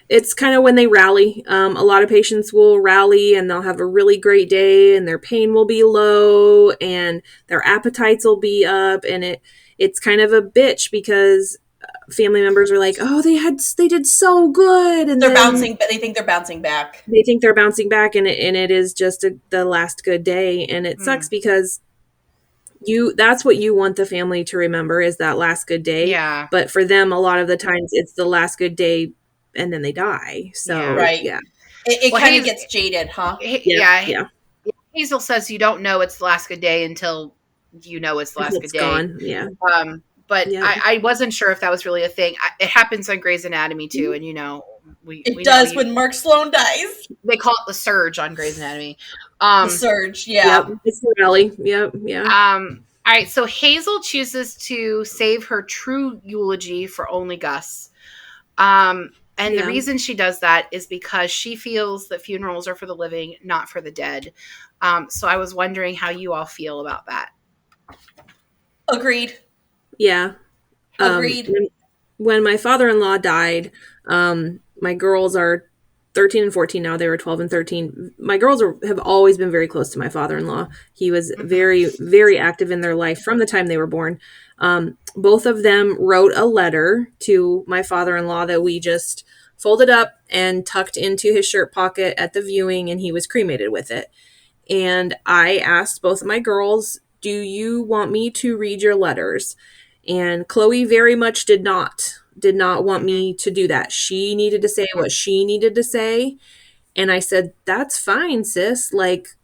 Speaker 3: it's kind of when they rally. A lot of patients will rally and they'll have a really great day and their pain will be low and their appetites will be up. And it's kind of a bitch because... family members are like, oh, they did so good, and
Speaker 1: they're bouncing, but they think they're bouncing back.
Speaker 3: They think they're bouncing back, and it is just the last good day, and it sucks because that's what you want the family to remember is that last good day.
Speaker 2: Yeah.
Speaker 3: But for them, a lot of the times, it's the last good day, and then they die. So
Speaker 1: right,
Speaker 3: yeah,
Speaker 1: it kind of gets jaded, huh?
Speaker 2: Yeah. Hazel says you don't know it's the last good day until you know it's the last good day.
Speaker 3: Gone. Yeah.
Speaker 2: But I wasn't sure if that was really a thing. It happens on Grey's Anatomy too, and we
Speaker 1: does when Mark Sloan dies.
Speaker 2: They call it the surge on Grey's Anatomy.
Speaker 1: The surge, yeah.
Speaker 3: Yep, it's the rally. Yep, yeah.
Speaker 2: All right, so Hazel chooses to save her true eulogy for only Gus. And the reason she does that is because she feels that funerals are for the living, not for the dead. So I was wondering how you all feel about that.
Speaker 1: Agreed.
Speaker 3: Yeah.
Speaker 1: Agreed.
Speaker 3: When my father-in-law died, my girls are 13 and 14 now. They were 12 and 13. My girls have always been very close to my father-in-law. He was very, very active in their life from the time they were born. Both of them wrote a letter to my father-in-law that we just folded up and tucked into his shirt pocket at the viewing, and he was cremated with it. And I asked both of my girls, do you want me to read your letters? And Chloe very much did not want me to do that. She needed to say what she needed to say. And I said, that's fine, sis. Like,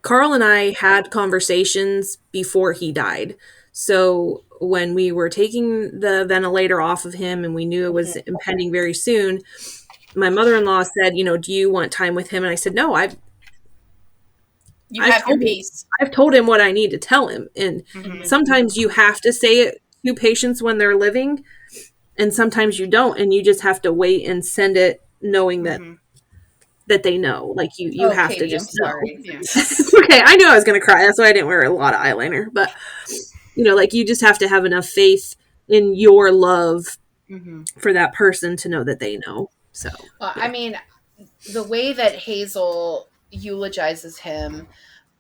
Speaker 3: Carl and I had conversations before he died. So when we were taking the ventilator off of him and we knew it was impending very soon, my mother-in-law said, do you want time with him? And I said, no, I've told him what I need to tell him. And sometimes you have to say it to patients when they're living, and sometimes you don't, and you just have to wait and send it knowing that they know. Like you have
Speaker 1: Katie,
Speaker 3: to just
Speaker 1: I'm sorry.
Speaker 3: know. Yeah. Okay, I knew I was going to cry. That's why I didn't wear a lot of eyeliner. But, like you just have to have enough faith in your love for that person to know that they know. So,
Speaker 2: I mean, the way that Hazel eulogizes him,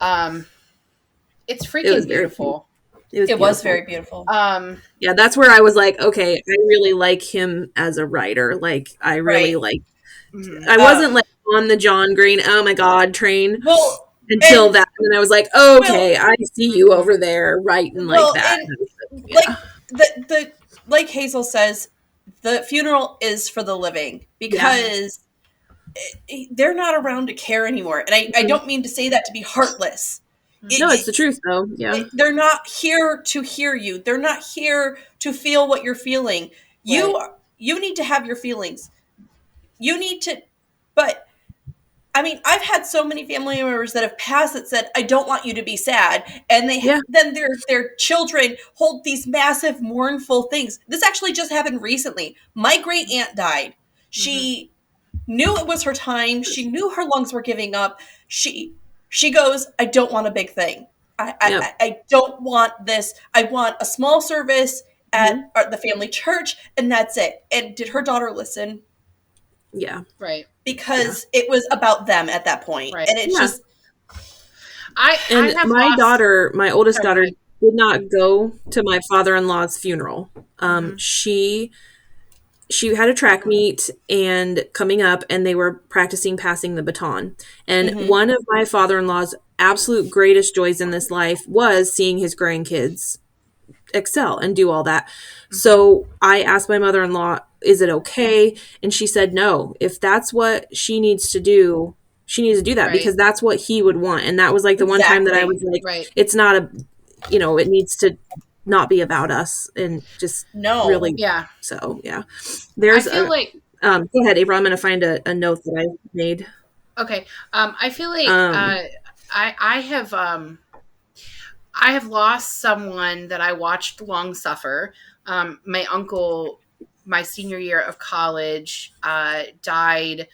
Speaker 2: it's freaking beautiful.
Speaker 1: It was very beautiful.
Speaker 3: Yeah, that's where I was like, okay, I really like him as a writer. Like, I really like. I wasn't like on the John Green, oh my god, train until that, and I was like, okay, I see you over there writing like that.
Speaker 1: Like Hazel says, the funeral is for the living because they're not around to care anymore. And I don't mean to say that to be heartless.
Speaker 3: No, it's the truth, though. Yeah.
Speaker 1: They're not here to hear you. They're not here to feel what you're feeling. You need to have your feelings. You need to, but I mean, I've had so many family members that have passed that said, "I don't want you to be sad," and then their children hold these massive mournful things. This actually just happened recently. My great aunt died. She knew it was her time. She knew her lungs were giving up. She goes, "I don't want a big thing. I don't want this. I want a small service at the family church, and that's it." And did her daughter listen?
Speaker 3: Yeah.
Speaker 2: Right.
Speaker 1: Because it was about them at that point. Right. And it's just...
Speaker 3: my oldest daughter, did not go to my father-in-law's funeral. She had a track meet and coming up, and they were practicing passing the baton. And one of my father-in-law's absolute greatest joys in this life was seeing his grandkids excel and do all that. So I asked my mother-in-law, is it okay? And she said, no, if that's what she needs to do, she needs to do that because that's what he would want. And that was like the one time that I was like, it's not it needs to not be about us and just really. Yeah. So yeah, there's
Speaker 2: I feel like,
Speaker 3: go ahead, April. I'm going to find a note that I made.
Speaker 2: Okay. I feel like, I have lost someone that I watched long suffer. My uncle, my senior year of college, died.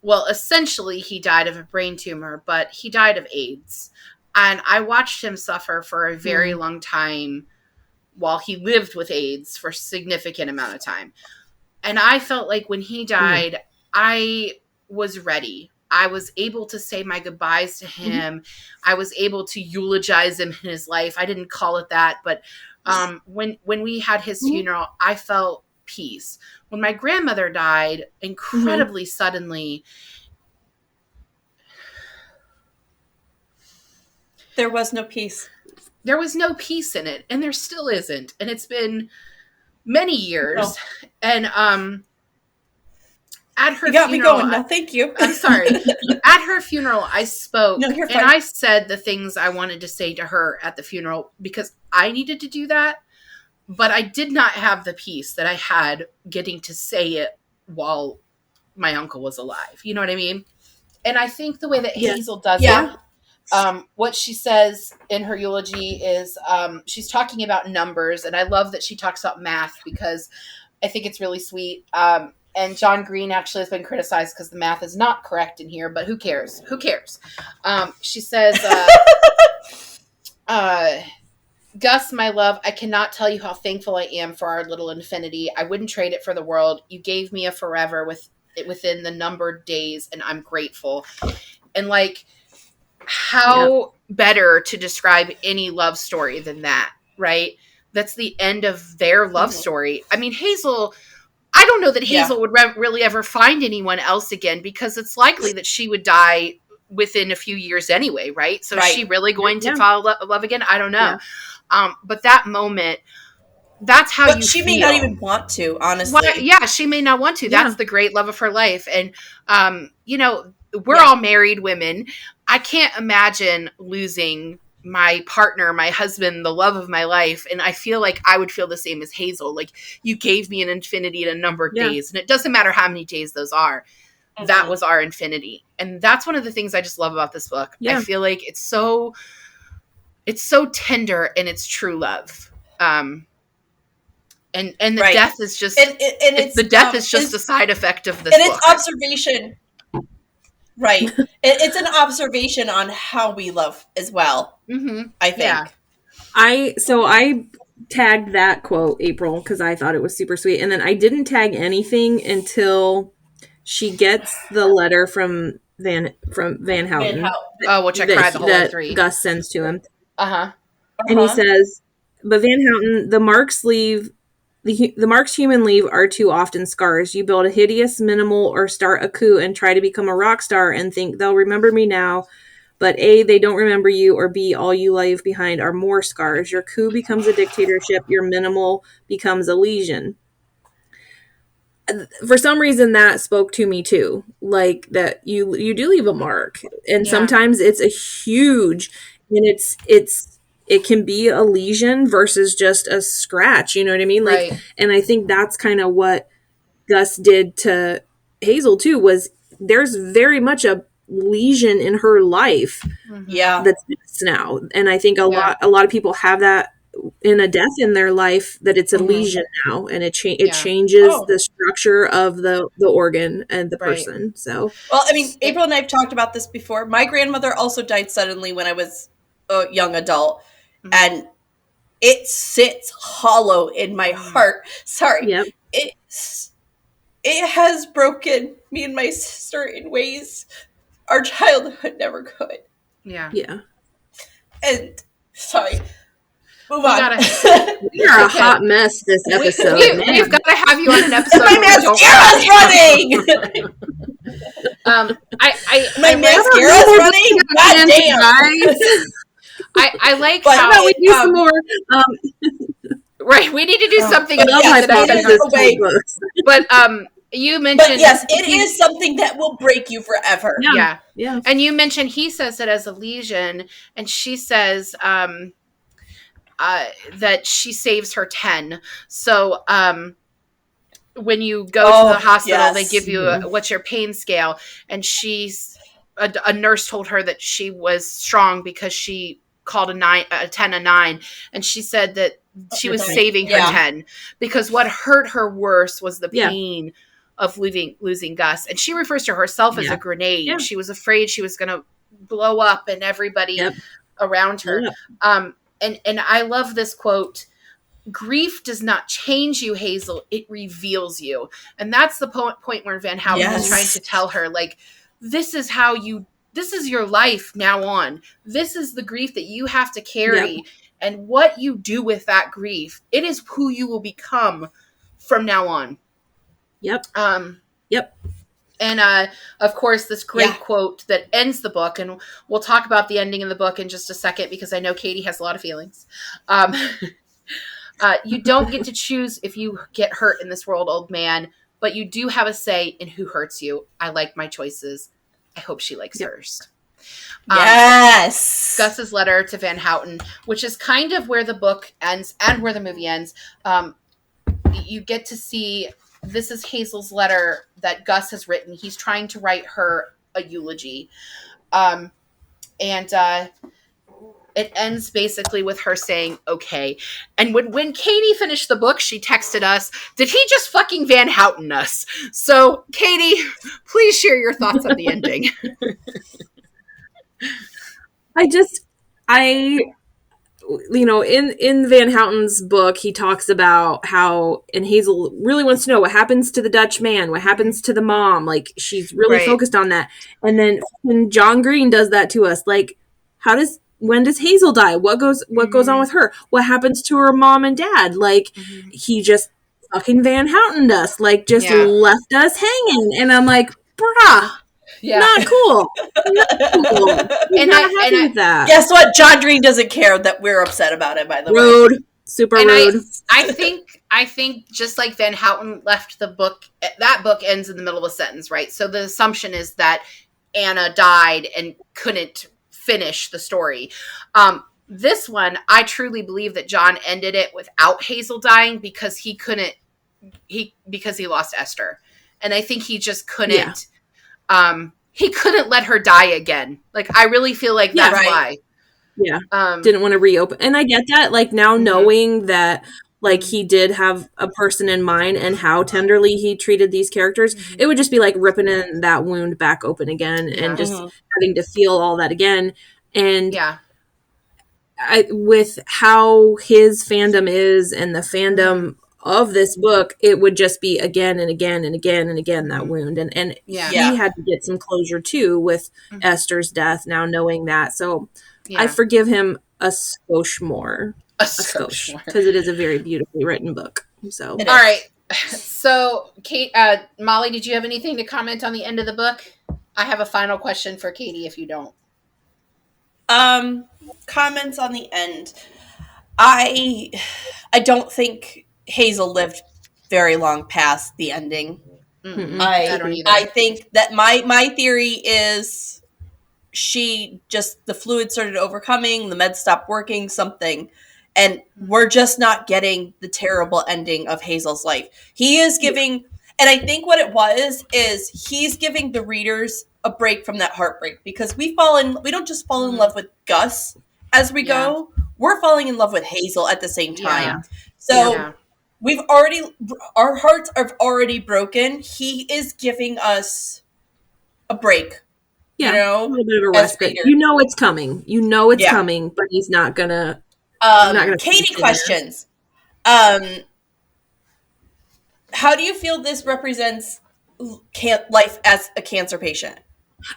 Speaker 2: Well, essentially he died of a brain tumor, but he died of AIDS. And I watched him suffer for a very long time while he lived with AIDS for a significant amount of time. And I felt like when he died, I was ready. I was able to say my goodbyes to him. I was able to eulogize him in his life. I didn't call it that, but when we had his funeral, I felt peace. When my grandmother died incredibly suddenly,
Speaker 1: there was no peace.
Speaker 2: There was no peace in it, and there still isn't. And it's been many years. And at her
Speaker 1: funeral,
Speaker 2: me
Speaker 1: going. No, thank you.
Speaker 2: I'm sorry. At her funeral, I spoke, and I said the things I wanted to say to her at the funeral because I needed to do that. But I did not have the peace that I had getting to say it while my uncle was alive. You know what I mean? And I think the way that Hazel does it, what she says in her eulogy is she's talking about numbers. And I love that she talks about math because I think it's really sweet. And John Green actually has been criticized because the math is not correct in here, but who cares? Who cares? She says, Gus, my love, I cannot tell you how thankful I am for our little infinity. I wouldn't trade it for the world. You gave me a forever within the numbered days, and I'm grateful. And like, how better to describe any love story than that, right? That's the end of their love story. I mean, Hazel, I don't know that Hazel would really ever find anyone else again because it's likely that she would die within a few years anyway, right? So is she really going to fall in love again? I don't know. Yeah. But that moment, that's how you
Speaker 1: she
Speaker 2: feel.
Speaker 1: May not even want to, honestly.
Speaker 2: Well, she may not want to. That's the great love of her life. And, we're all married women. I can't imagine losing my partner, my husband, the love of my life. And I feel like I would feel the same as Hazel. Like, you gave me an infinity in a number of days, and it doesn't matter how many days those are. That was our infinity. And that's one of the things I just love about this book. I feel like it's so tender and it's true love. And the death is just, the death is just a side effect of this book.
Speaker 1: And it's observation. Right. It's an observation on how we love as well, I think. Yeah.
Speaker 3: I tagged that quote, April, because I thought it was super sweet. And then I didn't tag anything until she gets the letter from Van Houten.
Speaker 2: Oh, which I cried the whole way through.
Speaker 3: Gus sends to him. And he says, but Van Houten, the marks human leave are too often scars. You build a hideous minimal or start a coup and try to become a rock star and think they'll remember me now. But A, they don't remember you, or B, all you leave behind are more scars. Your coup becomes a dictatorship. Your minimal becomes a lesion. For some reason, that spoke to me too. Like, that you do leave a mark. And sometimes it's a huge, and it can be a lesion versus just a scratch, you know what I mean? Like,
Speaker 2: Right.
Speaker 3: and I think that's kind of what Gus did to Hazel too, was there's very much a lesion in her life that's now. And I think a lot of people have that in a death in their life, that it's a lesion now, and it changes the structure of the organ and the person. So,
Speaker 1: well, I mean, April and I've talked about this before. My grandmother also died suddenly when I was a young adult, and it sits hollow in my heart. Sorry.
Speaker 3: Yep.
Speaker 1: It has broken me and my sister in ways our childhood never could.
Speaker 2: Yeah.
Speaker 3: Yeah.
Speaker 1: And sorry. Move on.
Speaker 3: You're a hot mess this episode.
Speaker 2: We've got to have you on an episode.
Speaker 1: My mascara's running. My mascara's running. God damn.
Speaker 2: I like
Speaker 3: but
Speaker 2: how
Speaker 3: we do some more.
Speaker 2: Right, we need to do something. But you mentioned,
Speaker 1: but yes, it is something that will break you forever.
Speaker 2: Yeah. And you mentioned he says it as a lesion, and she says that she saves her 10. So when you go to the hospital, they give you what's your pain scale, and a nurse told her that she was strong because she called a 10 a 9, and she said that she was saving her 10 because what hurt her worse was the pain of losing Gus. And she refers to herself as a grenade. Yeah. She was afraid she was going to blow up and everybody around her. And I love this quote: "Grief does not change you, Hazel. It reveals you." And that's the point where Van Houten is trying to tell her, like, this is your life now on. This is the grief that you have to carry. Yep. And what you do with that grief, it is who you will become from now on.
Speaker 3: Yep.
Speaker 2: And of course, this great quote that ends the book, and we'll talk about the ending of the book in just a second because I know Katie has a lot of feelings. You don't get to choose if you get hurt in this world, old man, but you do have a say in who hurts you. I like my choices. I hope she likes hers.
Speaker 1: Yes.
Speaker 2: Gus's letter to Van Houten, which is kind of where the book ends and where the movie ends. You get to see, this is Hazel's letter that Gus has written. He's trying to write her a eulogy. And it ends basically with her saying, okay. And when Katie finished the book, she texted us, did he just fucking Van Houten us? So, Katie, please share your thoughts on the ending.
Speaker 3: In Van Houten's book, he talks about how, and Hazel really wants to know what happens to the Dutch man, what happens to the mom. Like, she's really focused on that. And then when John Green does that to us, like, when does Hazel die? What goes on with her? What happens to her mom and dad? Like, he just fucking Van Houten us, like, just left us hanging. And I'm like, bruh. Yeah. Not cool.
Speaker 1: And that. Guess what? John Green doesn't care that we're upset about it, by the way.
Speaker 3: Super rude.
Speaker 2: I think just like Van Houten left the book, that book ends in the middle of a sentence, right? So the assumption is that Anna died and couldn't finish the story. This one, I truly believe that John ended it without Hazel dying because because he lost Esther. And I think he just couldn't, he couldn't let her die again. Like, I really feel like that's why.
Speaker 3: Yeah. Didn't want to reopen. And I get that, like, now knowing that, like, he did have a person in mind and how tenderly he treated these characters, it would just be like ripping in that wound back open again and just having to feel all that again. And with how his fandom is and the fandom of this book, it would just be again and again and again and again that wound. And he had to get some closure too with Esther's death, now knowing that. So I forgive him a skosh more. A skosh. Because it is a very beautifully written book. So
Speaker 2: all right. So Kate, Molly, did you have anything to comment on the end of the book? I have a final question for Katie if you don't.
Speaker 1: Comments on the end. I don't think Hazel lived very long past the ending.
Speaker 2: I don't either.
Speaker 1: I think that my theory is the fluid started overcoming, the meds stopped working, something. And we're just not getting the terrible ending of Hazel's life. He is giving, and I think what it was is he's giving the readers a break from that heartbreak, because we don't just fall in love with Gus as we go. We're falling in love with Hazel at the same time. So our hearts are already broken. He is giving us a break.
Speaker 3: Yeah, a little bit of a respite. You know it's coming. You know it's coming, but he's not gonna.
Speaker 1: Katie questions. How do you feel this represents life as a cancer patient?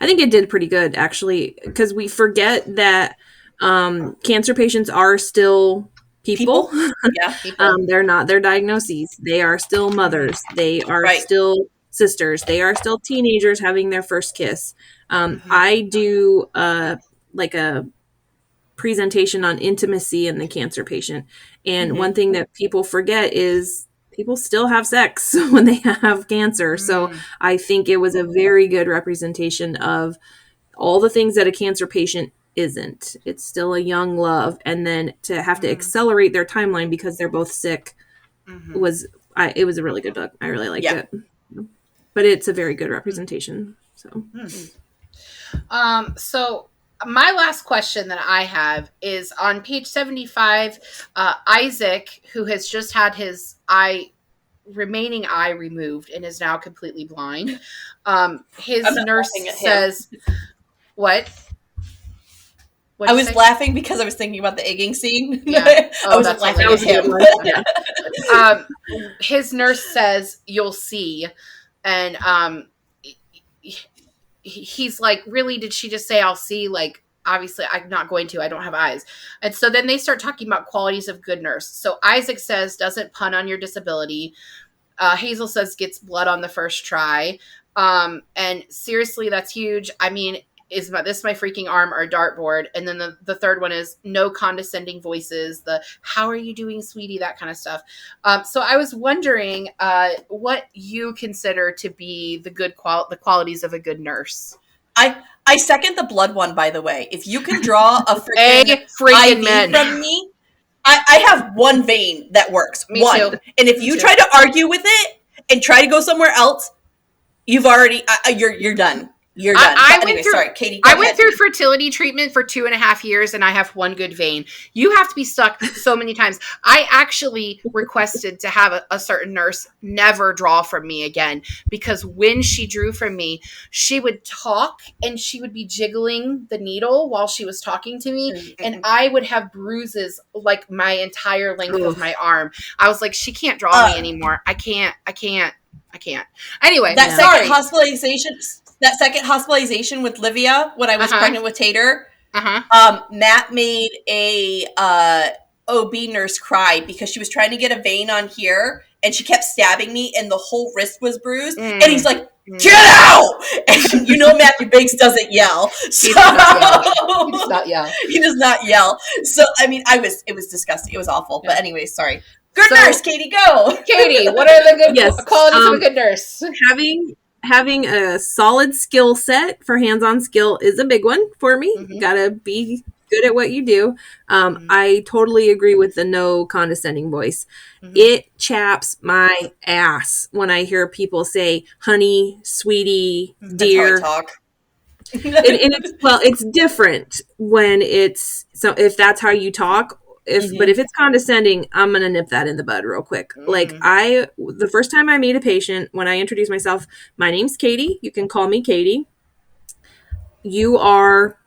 Speaker 3: I think it did pretty good, actually, because we forget that cancer patients are still people.
Speaker 1: Yeah.
Speaker 3: They're not their diagnoses. They are still mothers. They are still sisters. They are still teenagers having their first kiss. I do like a presentation on intimacy in the cancer patient. And one thing that people forget is people still have sex when they have cancer. So I think it was a very good representation of all the things that a cancer patient isn't. It's still a young love. And then to have to accelerate their timeline because they're both sick it was a really good book. I really liked it. But it's a very good representation. So
Speaker 2: so my last question that I have is on page 75, Isaac, who has just had his remaining eye removed and is now completely blind. His nurse says, what?
Speaker 1: I was laughing because I was thinking about the egging scene.
Speaker 2: Yeah.
Speaker 1: I wasn't laughing at him.
Speaker 2: His nurse says, "You'll see." And he's like, really, did she just say I'll see? Like, obviously I'm not going to, I don't have eyes. And so then they start talking about qualities of good nurse. So Isaac says, doesn't pun on your disability. Hazel says, gets blood on the first try. And seriously, that's huge. I mean, is this my freaking arm or a dartboard? And then the third one is no condescending voices, the how are you doing, sweetie, that kind of stuff. So I was wondering what you consider to be the the qualities of a good nurse.
Speaker 1: I second the blood one, by the way. If you can draw a freaking IV from me, I have one vein that works.
Speaker 2: Me too.
Speaker 1: And if you try to argue with it and try to go somewhere else, you've already you're done. You're done. Sorry, Katie.
Speaker 2: I went through fertility treatment for 2.5 years, and I have one good vein. You have to be stuck so many times. I actually requested to have a certain nurse never draw from me again, because when she drew from me, she would talk and she would be jiggling the needle while she was talking to me, and I would have bruises like my entire length of my arm. I was like, she can't draw me anymore. I can't. Anyway,
Speaker 1: That second hospitalization with Livia when I was pregnant with Tater, Matt made a OB nurse cry because she was trying to get a vein on here and she kept stabbing me and the whole wrist was bruised. And he's like, get out! And you know Matthew Banks doesn't yell. So,
Speaker 2: he does not yell.
Speaker 1: He does not yell. So, I mean, it was disgusting. It was awful. Yeah. But anyway, sorry. Good nurse, Katie, go!
Speaker 2: Katie, what are the good qualities of a good nurse?
Speaker 3: Having a solid skill set for hands-on skill is a big one for me. You gotta be good at what you do. I totally agree with the no condescending voice. It chaps my ass when I hear people say, honey, sweetie, dear.
Speaker 1: That's how I talk.
Speaker 3: It's different when if that's how you talk. But if it's condescending, I'm going to nip that in the bud real quick. Like the first time I meet a patient, when I introduce myself, my name's Katie. You can call me Katie. You are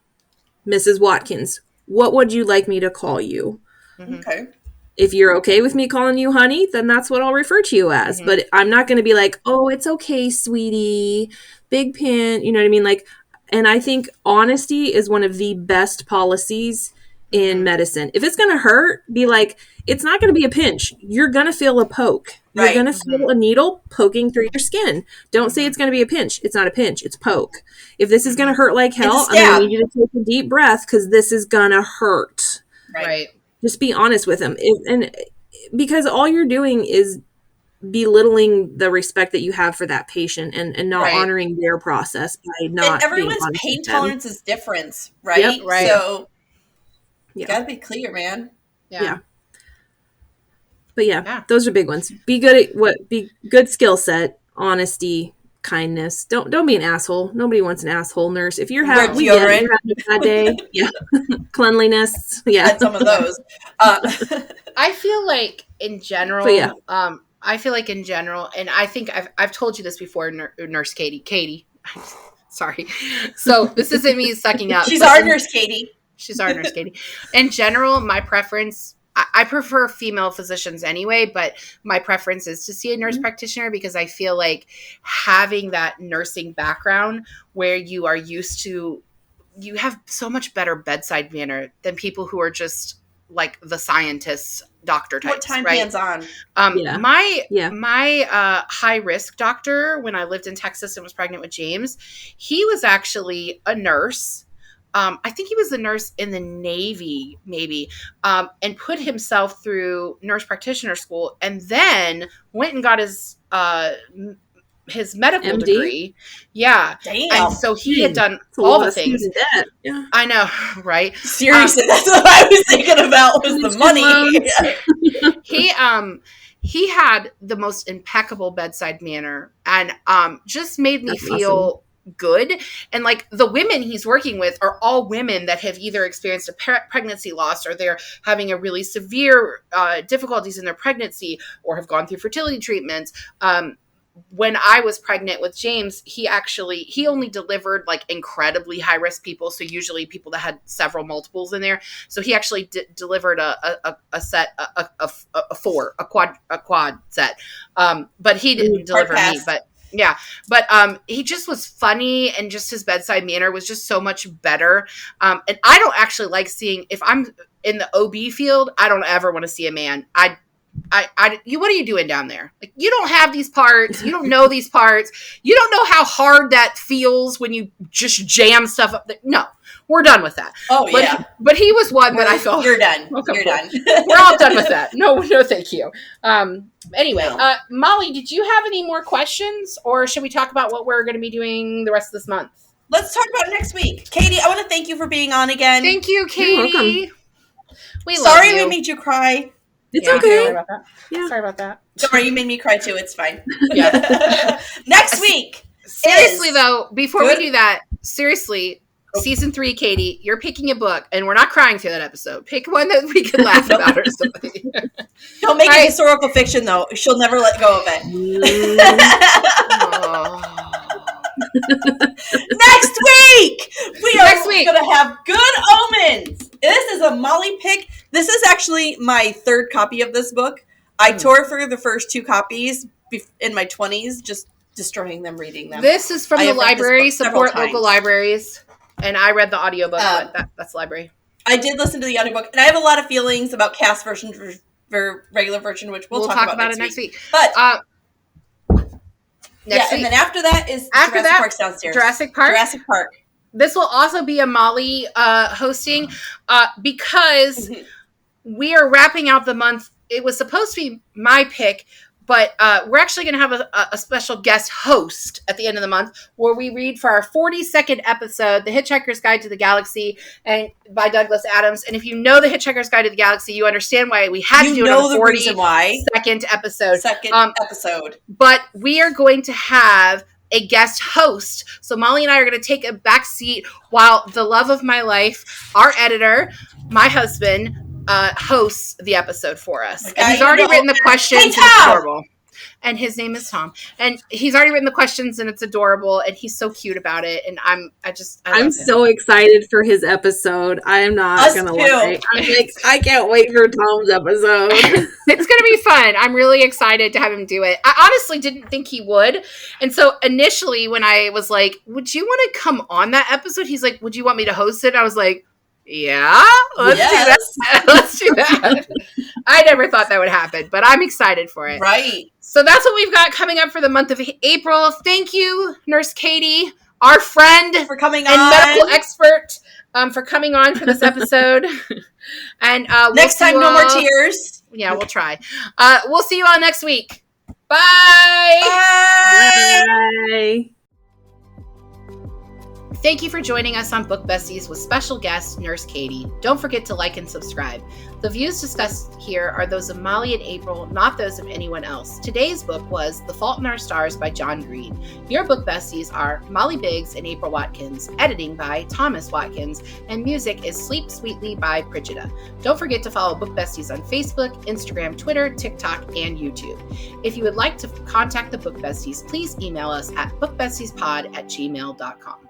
Speaker 3: Mrs. Watkins. What would you like me to call you?
Speaker 1: Okay.
Speaker 3: If you're okay with me calling you honey, then that's what I'll refer to you as. But I'm not going to be like, oh, it's okay, sweetie, big pin. You know what I mean? Like, and I think honesty is one of the best policies in medicine. If it's going to hurt, be like, it's not going to be a pinch. You're going to feel a poke. You're going to feel a needle poking through your skin. Don't say it's going to be a pinch. It's not a pinch. It's poke. If this is going to hurt like hell, I'm going to need you to take a deep breath because this is going to hurt.
Speaker 2: Right.
Speaker 3: Just be honest with them. And because all you're doing is belittling the respect that you have for that patient and not honoring their process by not.
Speaker 1: And everyone's pain tolerance is different, right?
Speaker 3: Yep.
Speaker 2: Right.
Speaker 1: So you gotta be clear, man.
Speaker 3: Yeah. But those are big ones. Be good at be good skill set, honesty, kindness. Don't be an asshole. Nobody wants an asshole nurse. If you're having a bad day, cleanliness,
Speaker 1: had some of those.
Speaker 2: I feel like in general, and I think I've told you this before, Nurse Katie. Sorry. So this isn't me sucking up.
Speaker 1: She's our Nurse Katie.
Speaker 2: She's our Nurse Katie. In general, my preference, I prefer female physicians anyway, but my preference is to see a nurse practitioner because I feel like having that nursing background where you are used to, you have so much better bedside manner than people who are just like the scientists, doctor types.
Speaker 1: What time
Speaker 2: right?
Speaker 1: hands-on?
Speaker 2: My high risk doctor when I lived in Texas and was pregnant with James, he was actually a nurse. I think he was a nurse in the Navy, maybe, and put himself through nurse practitioner school, and then went and got his medical
Speaker 3: MD?
Speaker 2: Degree. Yeah.
Speaker 1: Damn.
Speaker 2: And so he had done all the things.
Speaker 3: Yeah.
Speaker 2: I know, right?
Speaker 1: Seriously, that's what I was thinking about was the money.
Speaker 2: He had the most impeccable bedside manner and just made me feel good. And like the women he's working with are all women that have either experienced a pregnancy loss or they're having a really severe difficulties in their pregnancy or have gone through fertility treatments. When I was pregnant with James, he only delivered like incredibly high risk people. So usually people that had several multiples in there. So he actually delivered a set, a quad set. But he didn't deliver me, but he just was funny and just his bedside manner was just so much better. And I don't actually like seeing, if I'm in the OB field, I don't ever want to see a man. What are you doing down there? Like, you don't have these parts. You don't know these parts. You don't know how hard that feels when you just jam stuff up there. No, we're done with that.
Speaker 1: Oh,
Speaker 2: But he was one that I felt.
Speaker 1: You're done. You're done.
Speaker 2: We're all done with that. No, thank you. Anyway, Molly, did you have any more questions or should we talk about what we're going to be doing the rest of this month?
Speaker 1: Let's talk about it next week. Katie, I want to thank you for being on again.
Speaker 2: Thank you, Katie.
Speaker 3: You're welcome.
Speaker 1: Sorry we made you cry.
Speaker 3: It's okay.
Speaker 2: Sorry about that.
Speaker 1: Don't worry, you made me cry too. It's fine.
Speaker 2: Yeah.
Speaker 1: Next week.
Speaker 2: Seriously, though, before we do that, season 3, Katie, you're picking a book, and we're not crying through that episode. Pick one that we can laugh about or something.
Speaker 1: Don't make it historical fiction, though. She'll never let go of it. Next week, we are going to have Good Omens. This is a Molly pick. This is actually my third copy of this book. I tore through the first 2 copies in my 20s, just destroying them, reading them.
Speaker 2: This is from the library. Support local libraries. And I read the audiobook, but that's library.
Speaker 1: I did listen to the audiobook, and I have a lot of feelings about cast version for regular version, which we'll talk about next week. But next week. And then after that is Jurassic Park's downstairs.
Speaker 2: Jurassic Park. This will also be a Molly hosting because we are wrapping out the month. It was supposed to be my pick, but we're actually going to have a special guest host at the end of the month where we read for our 42nd episode, The Hitchhiker's Guide to the Galaxy, and by Douglas Adams. And if you know The Hitchhiker's Guide to the Galaxy, you understand why we had to do it on the 42nd episode. But we are going to have a guest host. So Molly and I are going to take a back seat while the love of my life, our editor, my husband, hosts the episode for us. And he's already written the questions. And it's adorable. And his name is Tom. And he's already written the questions and it's adorable. And he's so cute about it. And I'm
Speaker 3: so excited for his episode. I'm not going to lie. I'm like, I can't wait for Tom's episode.
Speaker 2: It's going to be fun. I'm really excited to have him do it. I honestly didn't think he would. And so initially when I was like, would you want to come on that episode? He's like, would you want me to host it? I was like, yeah, let's do that. Let's do that. I never thought that would happen, but I'm excited for it.
Speaker 1: Right.
Speaker 2: So that's what we've got coming up for the month of April. Thank you, Nurse Katie, our friend
Speaker 1: for coming
Speaker 2: and medical expert, for coming on for this episode. And
Speaker 1: next time, no more tears.
Speaker 2: Yeah, we'll try. We'll see you all next week. Bye.
Speaker 3: Bye.
Speaker 2: Thank you for joining us on Book Besties with special guest, Nurse Katie. Don't forget to like and subscribe. The views discussed here are those of Molly and April, not those of anyone else. Today's book was The Fault in Our Stars by John Green. Your book besties are Molly Biggs and April Watkins, editing by Thomas Watkins, and music is Sleep Sweetly by Brigida. Don't forget to follow Book Besties on Facebook, Instagram, Twitter, TikTok, and YouTube. If you would like to contact the Book Besties, please email us at bookbestiespod@gmail.com.